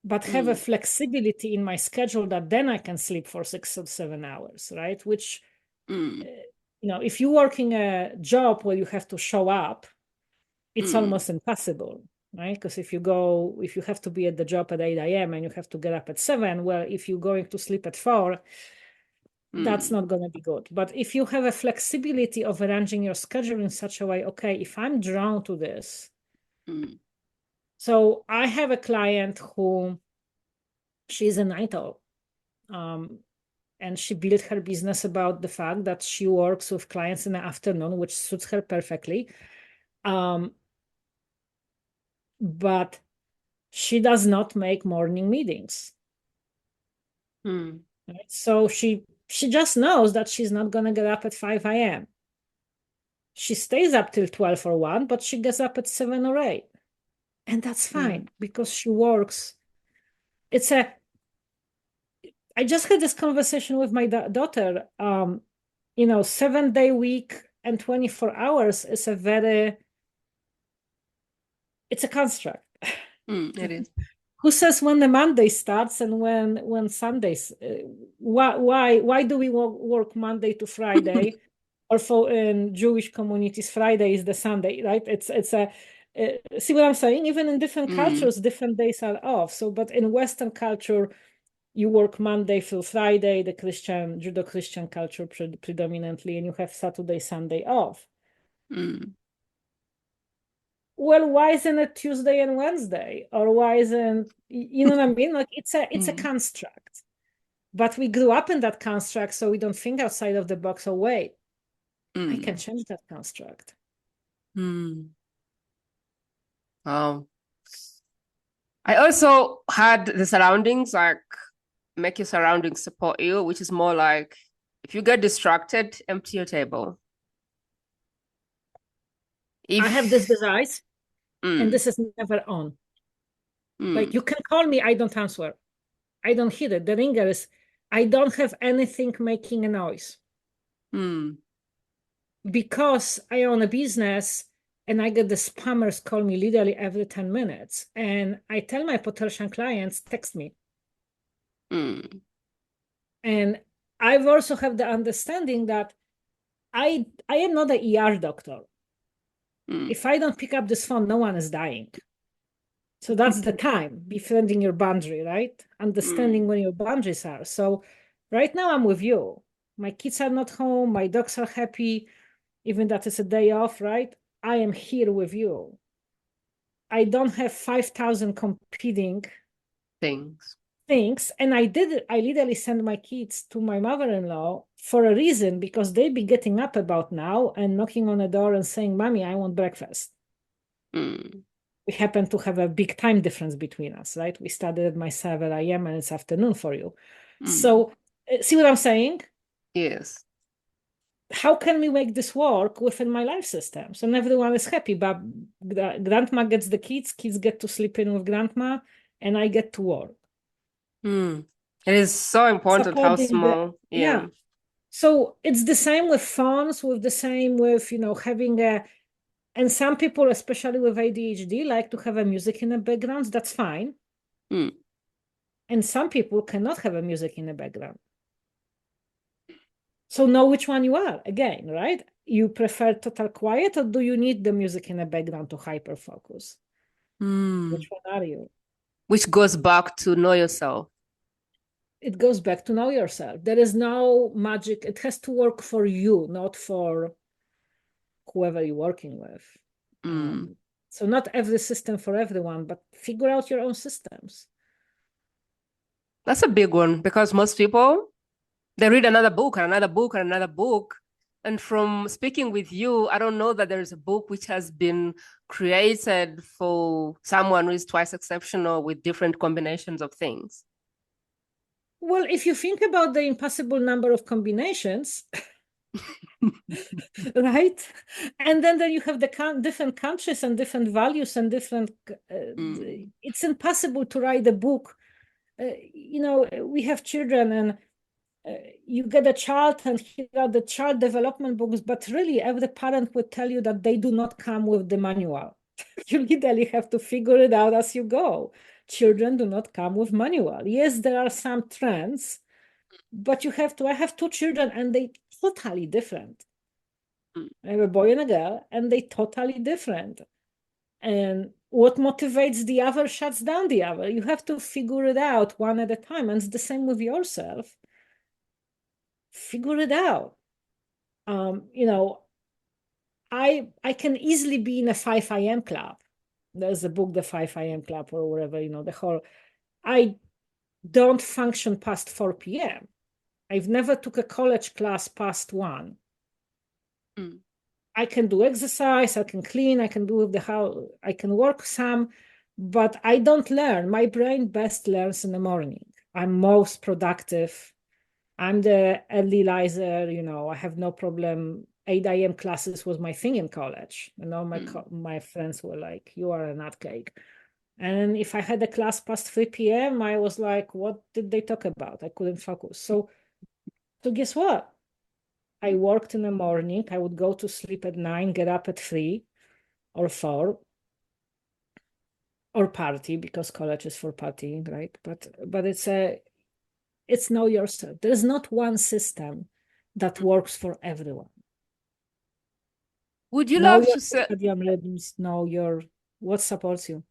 But have a flexibility in my schedule that then I can sleep for 6 or 7 hours, right? Which, if you're working a job where you have to show up, it's almost impossible, right? Because if you have to be at the job at 8 a.m. and you have to get up at 7, well, if you're going to sleep at 4, that's not going to be good. But if you have a flexibility of arranging your schedule in such a way, okay, if I'm drawn to this. So I have a client who, she's a night owl. And she built her business about the fact that she works with clients in the afternoon, which suits her perfectly. But she does not make morning meetings. Right? So she just knows that she's not going to get up at 5 a.m. She stays up till 12 or 1, but she gets up at 7 or 8. And that's fine because she works. I just had this conversation with my daughter. 7-day week and 24 hours is it's a construct. It is. Who says when the Monday starts and when Sundays? Why do we work Monday to Friday? Or for in Jewish communities, Friday is the Sunday, right? See what I'm saying? Even in different cultures, different days are off. So, but in Western culture, you work Monday through Friday, the Judeo-Christian culture predominantly, and you have Saturday, Sunday off. Well, why isn't it Tuesday and Wednesday? Or why isn't, you know what I mean? Like it's a construct. But we grew up in that construct, so we don't think outside of the box. Oh, wait, I can change that construct. I also had the surroundings, like make your surroundings support you, which is more like if you get distracted, empty your table. I have this device, and this is never on. Like you can call me, I don't answer. I don't hear it. The ringer is, I don't have anything making a noise. Because I own a business and I get the spammers call me literally every 10 minutes. And I tell my potential clients, text me. And I've also have the understanding that I am not an ER doctor. If I don't pick up this phone, no one is dying. So that's the time, befriending your boundary, right? Understanding when your boundaries are. So right now I'm with you. My kids are not home. My dogs are happy, even that it's a day off, right? I am here with you. I don't have 5,000 competing things. And I literally send my kids to my mother-in-law for a reason, because they be getting up about now and knocking on the door and saying, Mommy, I want breakfast. We happen to have a big time difference between us, right? We started at my 7 a.m. and it's afternoon for you. So see what I'm saying? Yes. How can we make this work within my life systems? And everyone is happy, but grandma gets the kids get to sleep in with grandma, and I get to work. It is so important how small. Yeah. So it's the same with phones, with the same with, having and some people, especially with ADHD, like to have a music in the background. That's fine. And some people cannot have a music in the background. So know which one you are, again, right? You prefer total quiet, or do you need the music in the background to hyper focus? Which one are you? Which goes back to know yourself. It goes back to know yourself. There is no magic. It has to work for you, not for whoever you're working with. So not every system for everyone, but figure out your own systems. That's a big one, because most people, they read another book and another book and another book. And from speaking with you, I don't know that there is a book which has been created for someone who is twice exceptional with different combinations of things. Well, if you think about the impossible number of combinations, right? And then you have the different countries and different values and different, it's impossible to write a book. We have children, and you get a child, and here are the child development books, but really every parent would tell you that they do not come with the manual. You literally have to figure it out as you go. Children do not come with manual. Yes, there are some trends, but I have 2 children, and they totally different. I have a boy and a girl, and they totally different. And what motivates the other shuts down the other. You have to figure it out one at a time. And it's the same with yourself. Figure it out. I can easily be in a 5 a.m. club. There's a book, The 5 a.m. Club, or whatever, I don't function past 4 p.m. I've never took a college class past 1. I can do exercise, I can clean, I can do the house, I can work some, but I don't learn. My brain best learns in the morning. I'm most productive. I'm the early riser, I have no problem. 8 a.m. classes was my thing in college. My friends were like, you are a nutcake. And if I had a class past 3 p.m., I was like, what did they talk about? I couldn't focus. So guess what? I worked in the morning. I would go to sleep at 9, get up at 3 or 4, or party, because college is for partying, right? But it's know yourself. There's not one system that works for everyone. Would you Know love your to say? circadian rhythms, know your What supports you?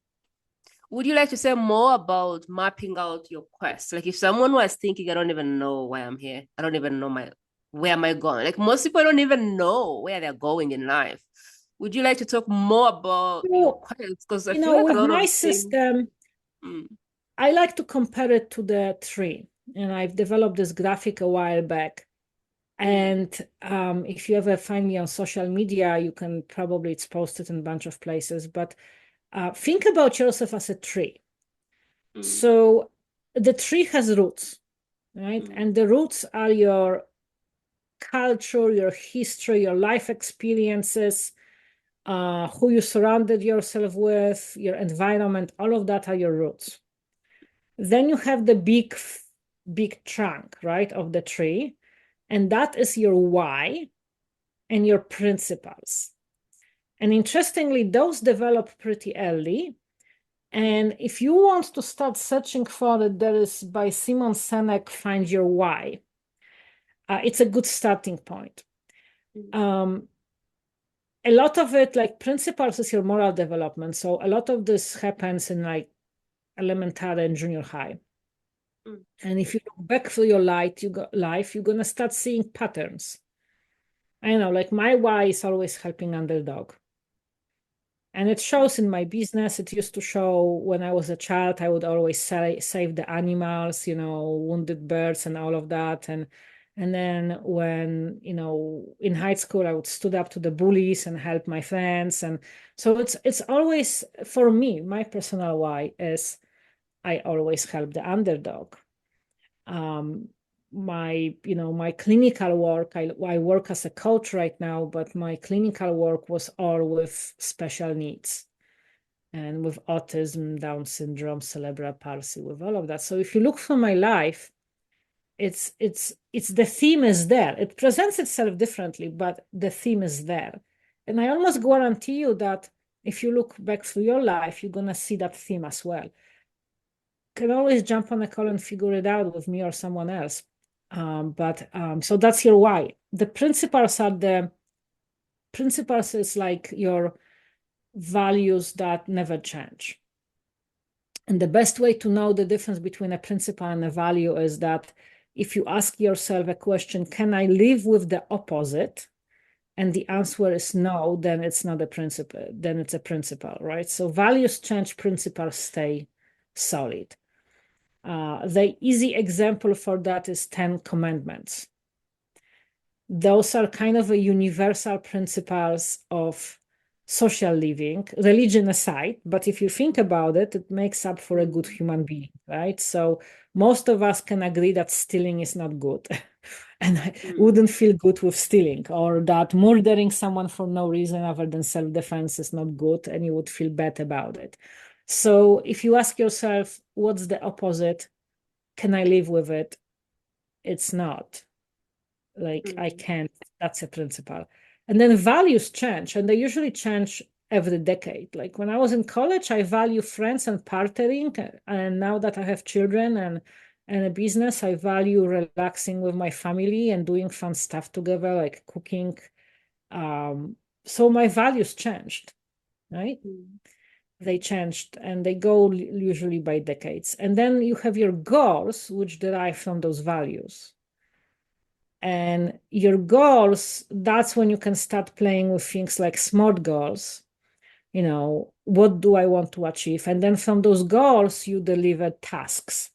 Would you like to say more about mapping out your quest? Like if someone was thinking, I don't even know why I'm here. I don't even know where am I going? Like most people don't even know where they're going in life. Would you like to talk more about your So, quest? Because I feel like a with lot my of things. system, Mm, I like to compare it to the tree. And I've developed this graphic a while back. mm, And if you ever find me on social media, you can probably, it's posted in a bunch of places, but think about yourself as a tree. mm, So the tree has roots, right? mm, And the roots are your culture, your history, your life experiences, who you surrounded yourself with, your environment, all of that are your roots. Then you have the big trunk, right, of the tree. And that is your why and your principles. And interestingly, those develop pretty early. And if you want to start searching for it, there is by Simon Sinek, Find Your Why. It's a good starting point. mm, A lot of it, like principles, is your moral development. So a lot of this happens in like elementary and junior high. mm, And if you look back through your life, you're gonna start seeing patterns. I know, like my why is always helping underdog. And it shows in my business. It used to show when I was a child, I would always save the animals, wounded birds and all of that. And then when, in high school, I would stood up to the bullies and help my friends. And so it's always, for me, my personal why is I always help the underdog. Um, my clinical work, I work as a coach right now, but my clinical work was all with special needs and with autism, Down syndrome, cerebral palsy, with all of that. So if you look for my life, it's the theme is there. It presents itself differently, but the theme is there. And I almost guarantee you that if you look back through your life, you're gonna see that theme as well. Can always jump on a call and figure it out with me or someone else. So that's your why. The principles is like your values that never change. And the best way to know the difference between a principle and a value is that if you ask yourself a question, can I live with the opposite? And the answer is no, then it's not a principle, then it's a principle, right? So values change, principles stay solid. The easy example for that is 10 commandments. Those are kind of a universal principles of social living, religion aside. But if you think about it, it makes up for a good human being, right? So most of us can agree that stealing is not good. And I mm, wouldn't feel good with stealing, or that murdering someone for no reason other than self-defense is not good, and you would feel bad about it. So if you ask yourself, what's the opposite? Can I live with it? It's not. Like I mm, can't. That's a principle. And then values change, and they usually change every decade. Like when I was in college, I value friends and partnering, and now that I have children and a business, I value relaxing with my family and doing fun stuff together, like cooking. So my values changed, right? mm, They changed, and they go usually by decades. And then you have your goals, which derive from those values. And your goals, that's when you can start playing with things like SMART goals. What do I want to achieve? And then from those goals, you deliver tasks.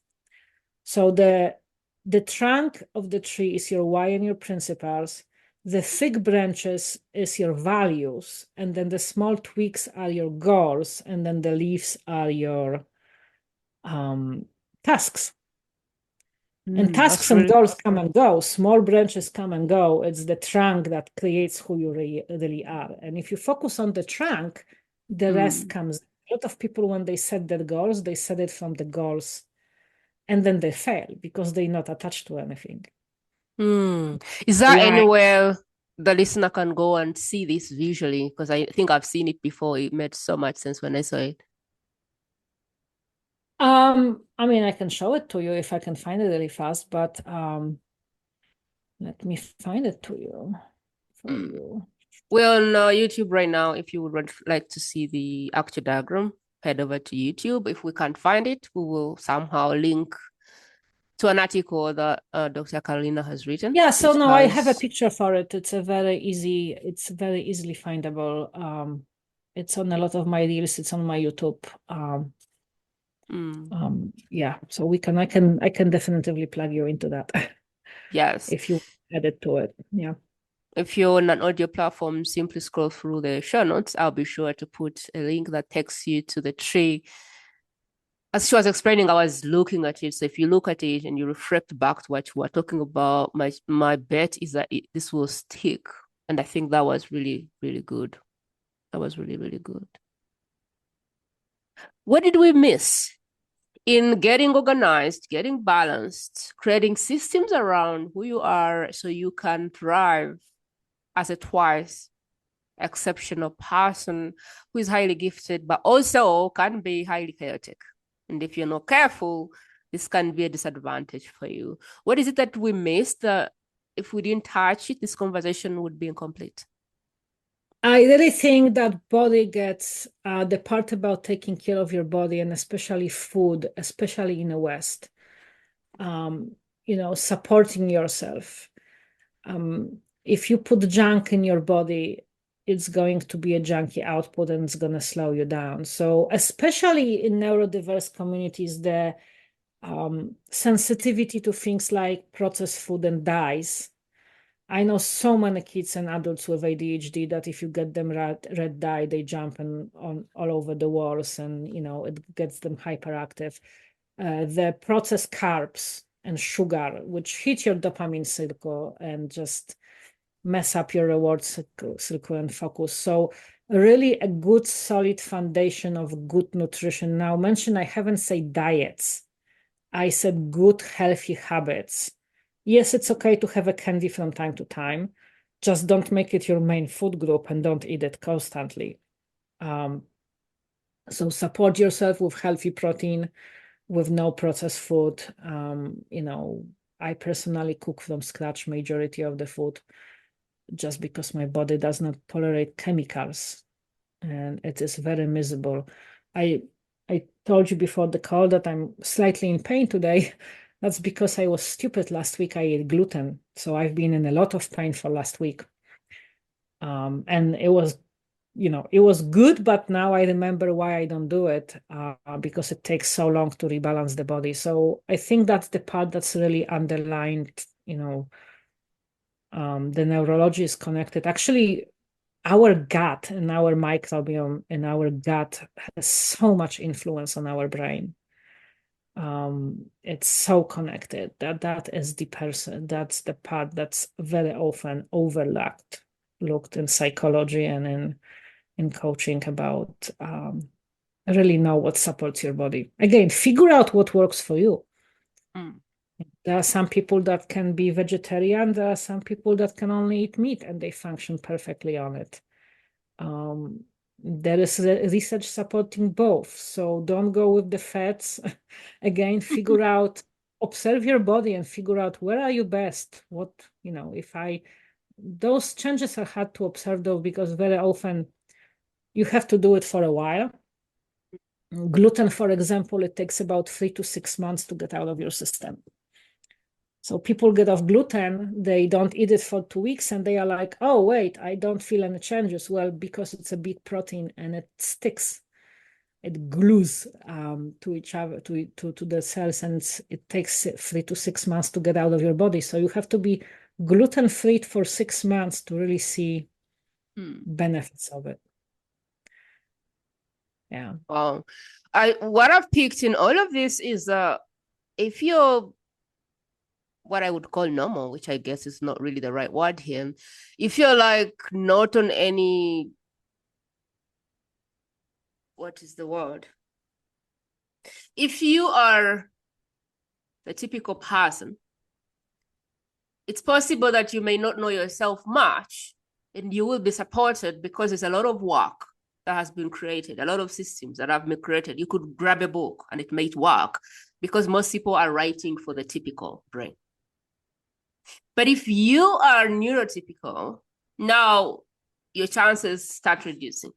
So the trunk of the tree is your why and your principles. The thick branches is your values, and then the small twigs are your goals, and then the leaves are your tasks. And tasks That's and really goals come and go. Small branches come and go. It's the trunk that creates who you really are. And if you focus on the trunk, the rest mm, comes. A lot of people, when they set their goals, they set it from the goals, and then they fail because they're not attached to anything. mm. Is there Like, anywhere the listener can go and see this visually? Because I think I've seen it before. It made so much sense when I saw it. I mean, I can show it to you if I can find it really fast, but let me find it to you for Mm. you. We're on YouTube right now. If you would like to see the actual diagram, head over to YouTube. If we can't find it, we will somehow link to an article that Dr. Karolina has written. Yeah, so Which no, I have a has... picture for it. It's very easily findable. It's on a lot of my reels. It's on my YouTube. Yeah, so I can definitely plug you into that. Yes. If you add it to it. Yeah. If you're on an audio platform, simply scroll through the show notes. I'll be sure to put a link that takes you to the tree. As she was explaining, I was looking at it. So if you look at it and you reflect back to what you were talking about, my bet is that this will stick. And I think that was really, really good. That was really, really good. What did we miss in getting organized, getting balanced, creating systems around who you are so you can thrive as a twice exceptional person who is highly gifted, but also can be highly chaotic? And if you're not careful, this can be a disadvantage for you. What is it that we missed that if we didn't touch it, this conversation would be incomplete? I really think that body gets the part about taking care of your body, and especially food, especially in the West, supporting yourself. If you put junk in your body, it's going to be a junky output and it's going to slow you down. So, especially in neurodiverse communities, the sensitivity to things like processed food and dyes. I know so many kids and adults with ADHD that if you get them red dye, they jump on all over the walls, and it gets them hyperactive. The processed carbs and sugar, which hit your dopamine circle and just mess up your reward circle and focus. So really a good solid foundation of good nutrition. Now mention I haven't said diets. I said good healthy habits. Yes, it's okay to have a candy from time to time. Just don't make it your main food group and don't eat it constantly. So support yourself with healthy protein, with no processed food. I personally cook from scratch majority of the food just because my body does not tolerate chemicals and it is very miserable. I told you before the call that I'm slightly in pain today. That's because I was stupid last week. I ate gluten. So I've been in a lot of pain for last week. And it was good, but now I remember why I don't do it, because it takes so long to rebalance the body. So I think that's the part that's really underlined, the neurology is connected. Actually, our gut and our microbiome and our gut has so much influence on our brain. It's so connected that is the person, that's the part that's very often looked in psychology and in coaching about really know what supports your body. Again, figure out what works for you. There are some people that can be vegetarian. There are some people that can only eat meat and they function perfectly on it. There is research supporting both. So don't go with the fats. Again, observe your body and figure out where are you best. Those changes are hard to observe though, because very often you have to do it for a while. Gluten, for example, it takes about 3 to 6 months to get out of your system. So people get off gluten, they don't eat it for 2 weeks, and they are like, oh, wait, I don't feel any changes. Well, because it's a big protein and it sticks, it glues to each other, to the cells, and it takes 3 to 6 months to get out of your body. So you have to be gluten-free for 6 months to really see benefits of it. Yeah. Wow. What I've picked in all of this is if you're what I would call normal, which I guess is not really the right word here, if you're like not on any, what is the word? If you are the typical person, it's possible that you may not know yourself much and you will be supported because there's a lot of work that has been created, a lot of systems that have been created. You could grab a book and it might work because most people are writing for the typical brain. But if you are neurotypical, now your chances start reducing.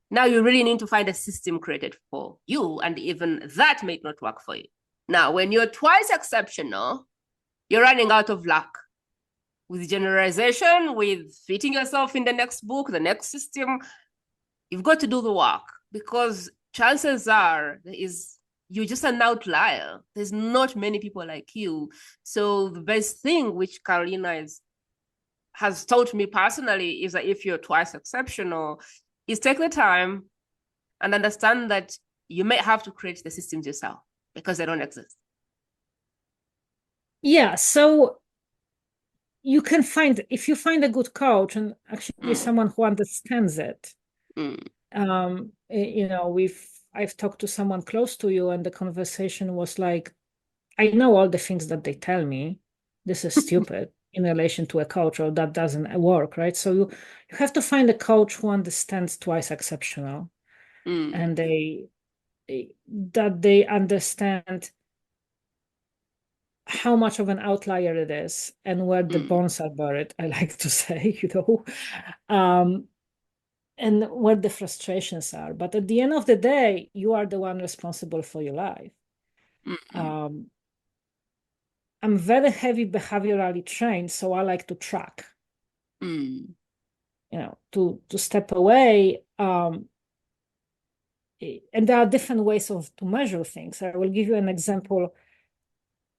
Now you really need to find a system created for you, and even that may not work for you. Now, when you're twice exceptional, you're running out of luck with generalization, with fitting yourself in the next book, the next system. You've got to do the work, because chances are you're just an outlier. There's not many people like you. So the best thing which Karolina has taught me personally is that if you're twice exceptional, is take the time and understand that you may have to create the systems yourself because they don't exist. Yeah, so you can find, if you find a good coach and actually someone who understands it, you know, I've talked to someone close to you and the conversation was like, I know all the things that they tell me. This is stupid in relation to a coach, or that doesn't work, right? So you have to find a coach who understands twice exceptional, and that they understand how much of an outlier it is and where the bones are buried, I like to say, you know, and where the frustrations are. But at the end of the day, you are the one responsible for your life. I'm very heavy behaviorally trained, so I like to track. You know, to step away. And there are different ways to measure things. I will give you an example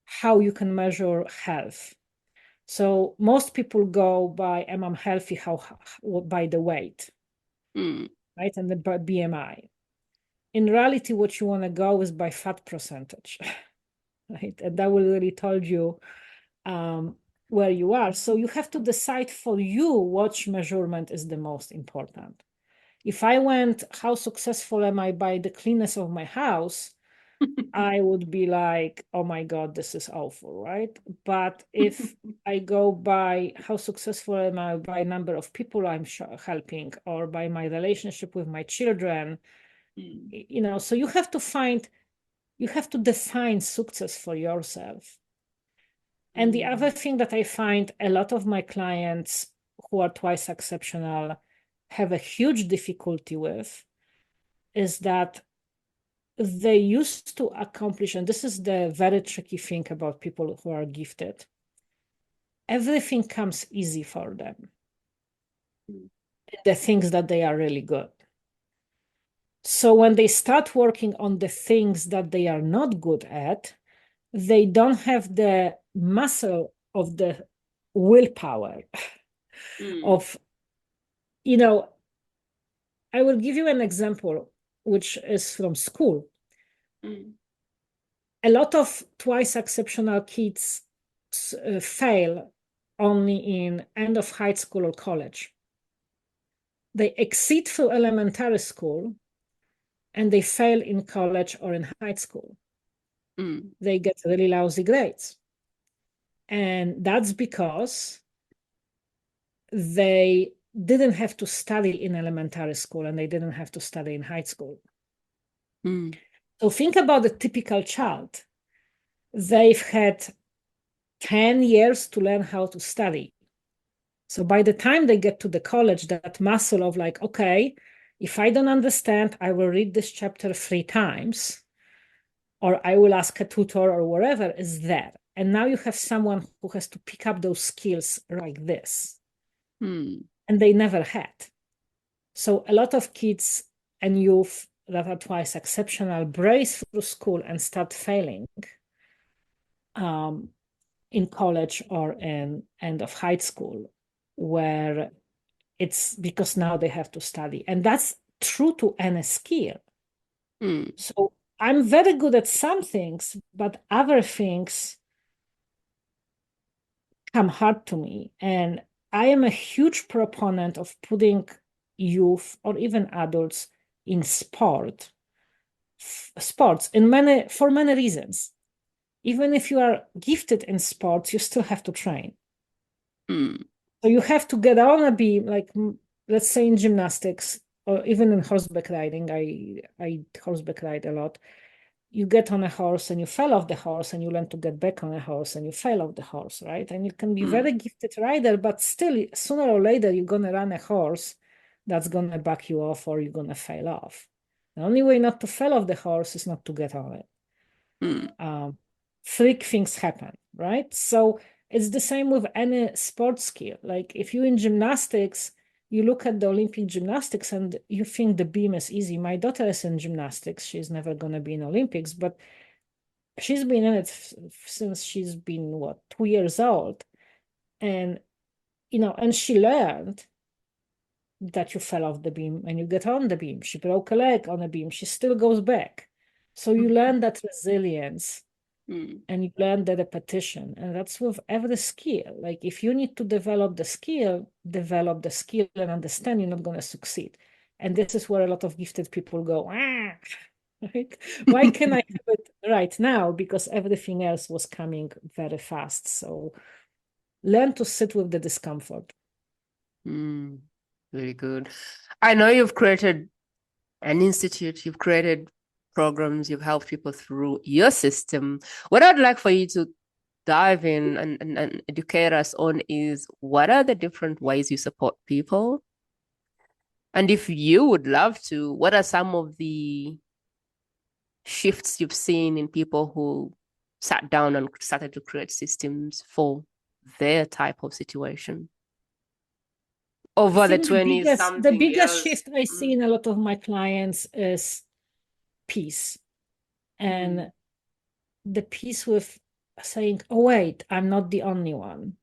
how you can measure health. So most people go by, am I healthy? By the weight, right? And the BMI. In reality, what you want to go is by fat percentage, right? And that will really tell you where you are. So you have to decide for you which measurement is the most important. If I went, how successful am I by the cleanness of my house? I would be like, oh my God, this is awful, right? But if I go by how successful am I by number of people I'm helping, or by my relationship with my children, you know, so you have to define success for yourself. And the other thing that I find a lot of my clients who are twice exceptional have a huge difficulty with is that they used to accomplish, and this is the very tricky thing about people who are gifted, everything comes easy for them. The things that they are really good. So when they start working on the things that they are not good at, they don't have the muscle of the willpower of, you know, I will give you an example, which is from school. A lot of twice exceptional kids fail only in end of high school or college. They exceed through elementary school and they fail in college or in high school. They get really lousy grades. And that's because they didn't have to study in elementary school and they didn't have to study in high school. So think about the typical child. They've had 10 years to learn how to study. So by the time they get to the college, that muscle of like, okay, if I don't understand, I will read this chapter 3 times, or I will ask a tutor or whatever is there. And now you have someone who has to pick up those skills like this. And they never had. So a lot of kids and youth that are twice exceptional brace through school and start failing in college or in end of high school, where it's because now they have to study. And that's true to any skill. So I'm very good at some things, but other things come hard to me. And I am a huge proponent of putting youth or even adults in sports for many reasons. Even if you are gifted in sports, you still have to train. So you have to get on and be like, let's say in gymnastics or even in horseback riding. I horseback ride a lot. you get on a horse and you fell off the horse and you learn to get back on a horse and you fell off the horse, right? And you can be very gifted rider, but still sooner or later you're gonna run a horse that's gonna back you off or you're gonna fail off. The only way not to fall off the horse is not to get on it. Freak things happen, right? So it's the same with any sports skill. Like if you're in gymnastics, you look at the Olympic gymnastics and you think the beam is easy. My daughter is in gymnastics. She's never going to be in Olympics, but she's been in it since she's been, what, 2 years old. And, and she learned that you fell off the beam and you get on the beam. She broke a leg on a beam. She still goes back. So you learn that resilience and you learn the repetition. And that's with every skill. Like if you need to develop the skill and understand you're not going to succeed. And this is where a lot of gifted people go, right? Why can I have it right now? Because everything else was coming very fast. So learn to sit with the discomfort. Very good. I know you've created an institute, you've created programs, you've helped people through your system. What I'd like for you to dive in and educate us on is what are the different ways you support people? And if you would love to, what are some of the shifts you've seen in people who sat down and started to create systems for their type of situation? Over the 20 something the biggest years. shift I see in a lot of my clients is peace. And the peace with saying, oh, wait, I'm not the only one.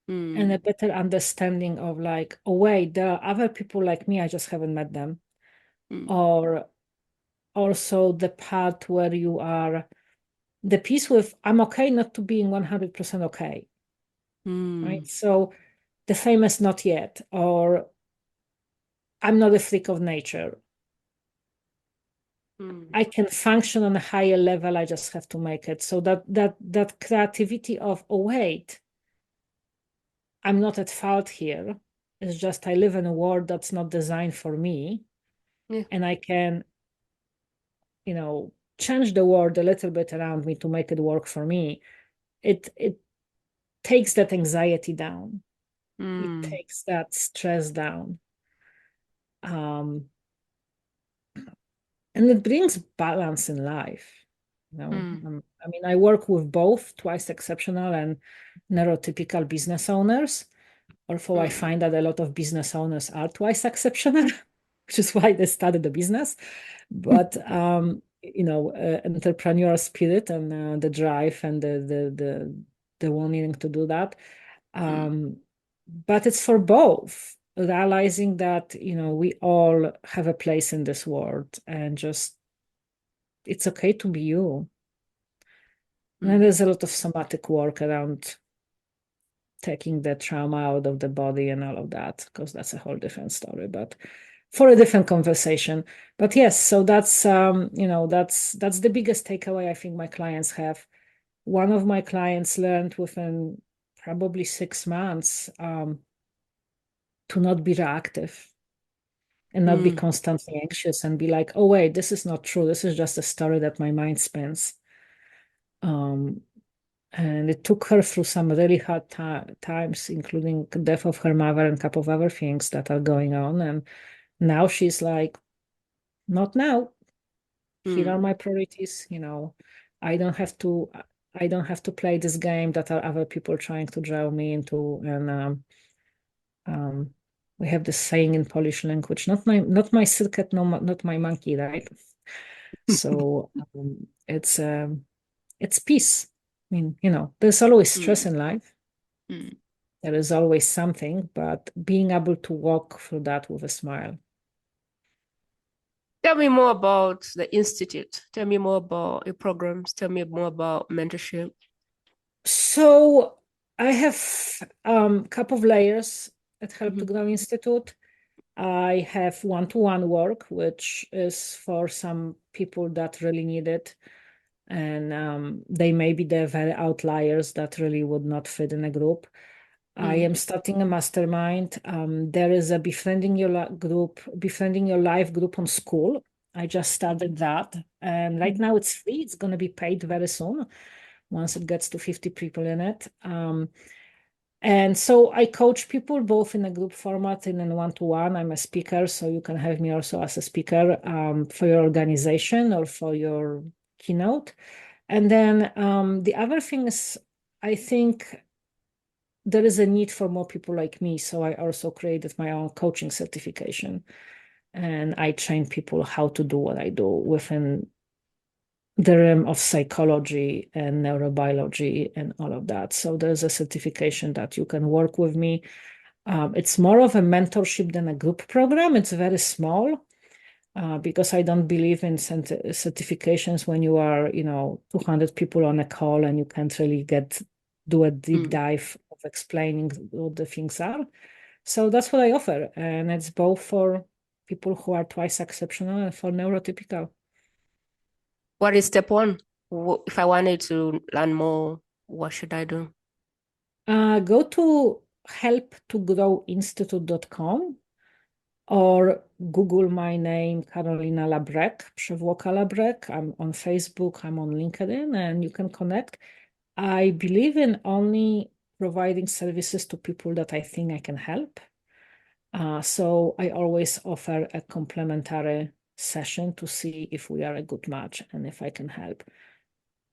And a better understanding of like, oh, wait, there are other people like me, I just haven't met them. Or also the part where you are, the peace with, I'm okay not to being 100% okay. Right? So the famous not yet, or I'm not a freak of nature. I can function on a higher level. I just have to make it. So that creativity of, oh, wait, I'm not at fault here. It's just I live in a world that's not designed for me. Yeah. And I can, change the world a little bit around me to make it work for me. It takes that anxiety down. It takes that stress down. And it brings balance in life. I mean, I work with both twice exceptional and neurotypical business owners. Although I find that a lot of business owners are twice exceptional, which is why they started the business. But entrepreneurial spirit and the drive and the wanting to do that. But it's for both. Realizing that we all have a place in this world, and just it's okay to be you. And there's a lot of somatic work around taking the trauma out of the body and all of that, because that's a whole different story, but for a different conversation. But yes, so that's that's the biggest takeaway I think my clients have. One of my clients learned within probably 6 months to not be reactive and not be constantly anxious and be like, oh wait, this is not true, this is just a story that my mind spins. And it took her through some really hard times, including the death of her mother and a couple of other things that are going on. And now she's like, not now. Here are my priorities. I don't have to play this game that are other people trying to draw me into. And we have this saying in Polish language, not my circuit, no, not my monkey, right? So it's peace. I mean, there's always stress in life. There is always something, but being able to walk through that with a smile. Tell me more about the Institute. Tell me more about your programs. Tell me more about mentorship. So I have a couple of layers at Help to Grow Institute. I have one-to-one work, which is for some people that really need it. And they may be the very outliers that really would not fit in a group. I am starting a mastermind. There is a befriending your life group on School, I just started that. And right now it's free. It's going to be paid very soon once it gets to 50 people in it. And so I coach people both in a group format and in one-to-one. I'm a speaker, so you can have me also as a speaker for your organization or for your keynote. And then the other thing is, I think there is a need for more people like me. So I also created my own coaching certification. And I train people how to do what I do within the realm of psychology and neurobiology and all of that. So there's a certification that you can work with me. It's more of a mentorship than a group program. It's very small because I don't believe in certifications when you are, 200 people on a call and you can't really do a deep dive of explaining what the things are. So that's what I offer. And it's both for people who are twice exceptional and for neurotypical. What is step one? If I wanted to learn more, what should I do? Go to helptogrowinstitute.com or Google my name, Karolina LaBrecque, Przewłoka LaBrecque. I'm on Facebook, I'm on LinkedIn, and you can connect. I believe in only providing services to people that I think I can help. So I always offer a complimentary session to see if we are a good match and if I can help.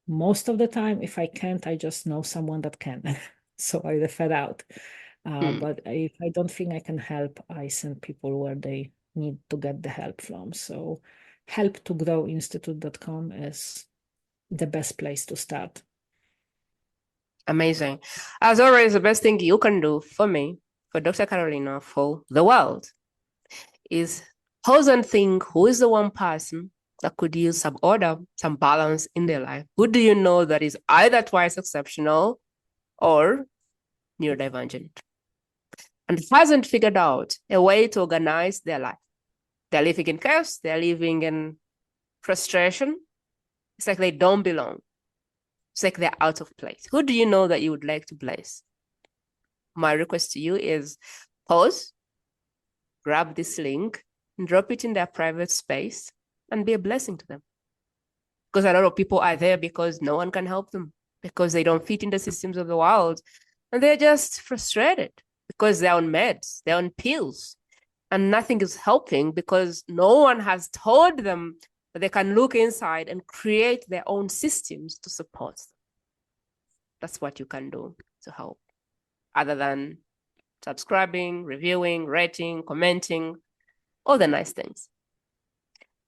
Most of the time, if I can't, I just know someone that can. So I refer out. But if I don't think I can help, I send people where they need to get the help from. So helptogrowinstitute.com is the best place to start. Amazing. As always, the best thing you can do for me, for Dr. Karolina, for the world, is pause and think, who is the one person that could use some order, some balance in their life? Who do you know that is either twice exceptional or neurodivergent and hasn't figured out a way to organize their life? They're living in chaos. They're living in frustration. It's like they don't belong. It's like they're out of place. Who do you know that you would like to bless? My request to you is pause, grab this link, and drop it in their private space and be a blessing to them. Because a lot of people are there because no one can help them, because they don't fit in the systems of the world. And they're just frustrated because they're on meds, they're on pills, and nothing is helping because no one has told them that they can look inside and create their own systems to support them. That's what you can do to help, other than subscribing, reviewing, rating, commenting, all the nice things.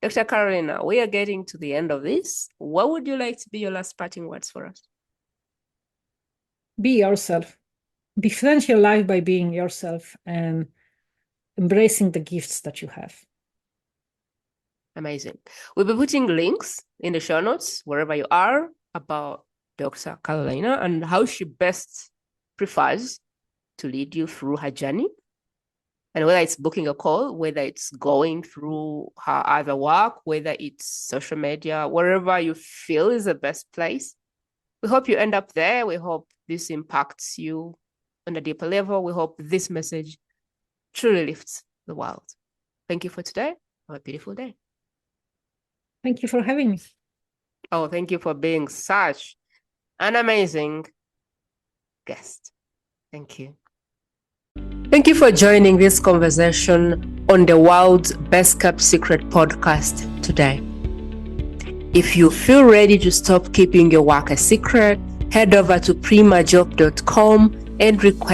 Dr. Karolina, we are getting to the end of this. What would you like to be your last parting words for us? Be yourself. Befriend your life by being yourself and embracing the gifts that you have. Amazing. We'll be putting links in the show notes, wherever you are, about Dr. Karolina and how she best prefers to lead you through her journey. And whether it's booking a call, whether it's going through her other work, whether it's social media, wherever you feel is the best place. We hope you end up there. We hope this impacts you on a deeper level. We hope this message truly lifts the world. Thank you for today. Have a beautiful day. Thank you for having me. Oh, thank you for being such an amazing guest. Thank you. Thank you for joining this conversation on the world's best kept secret podcast today. If you feel ready to stop keeping your work a secret, head over to primajope.com and request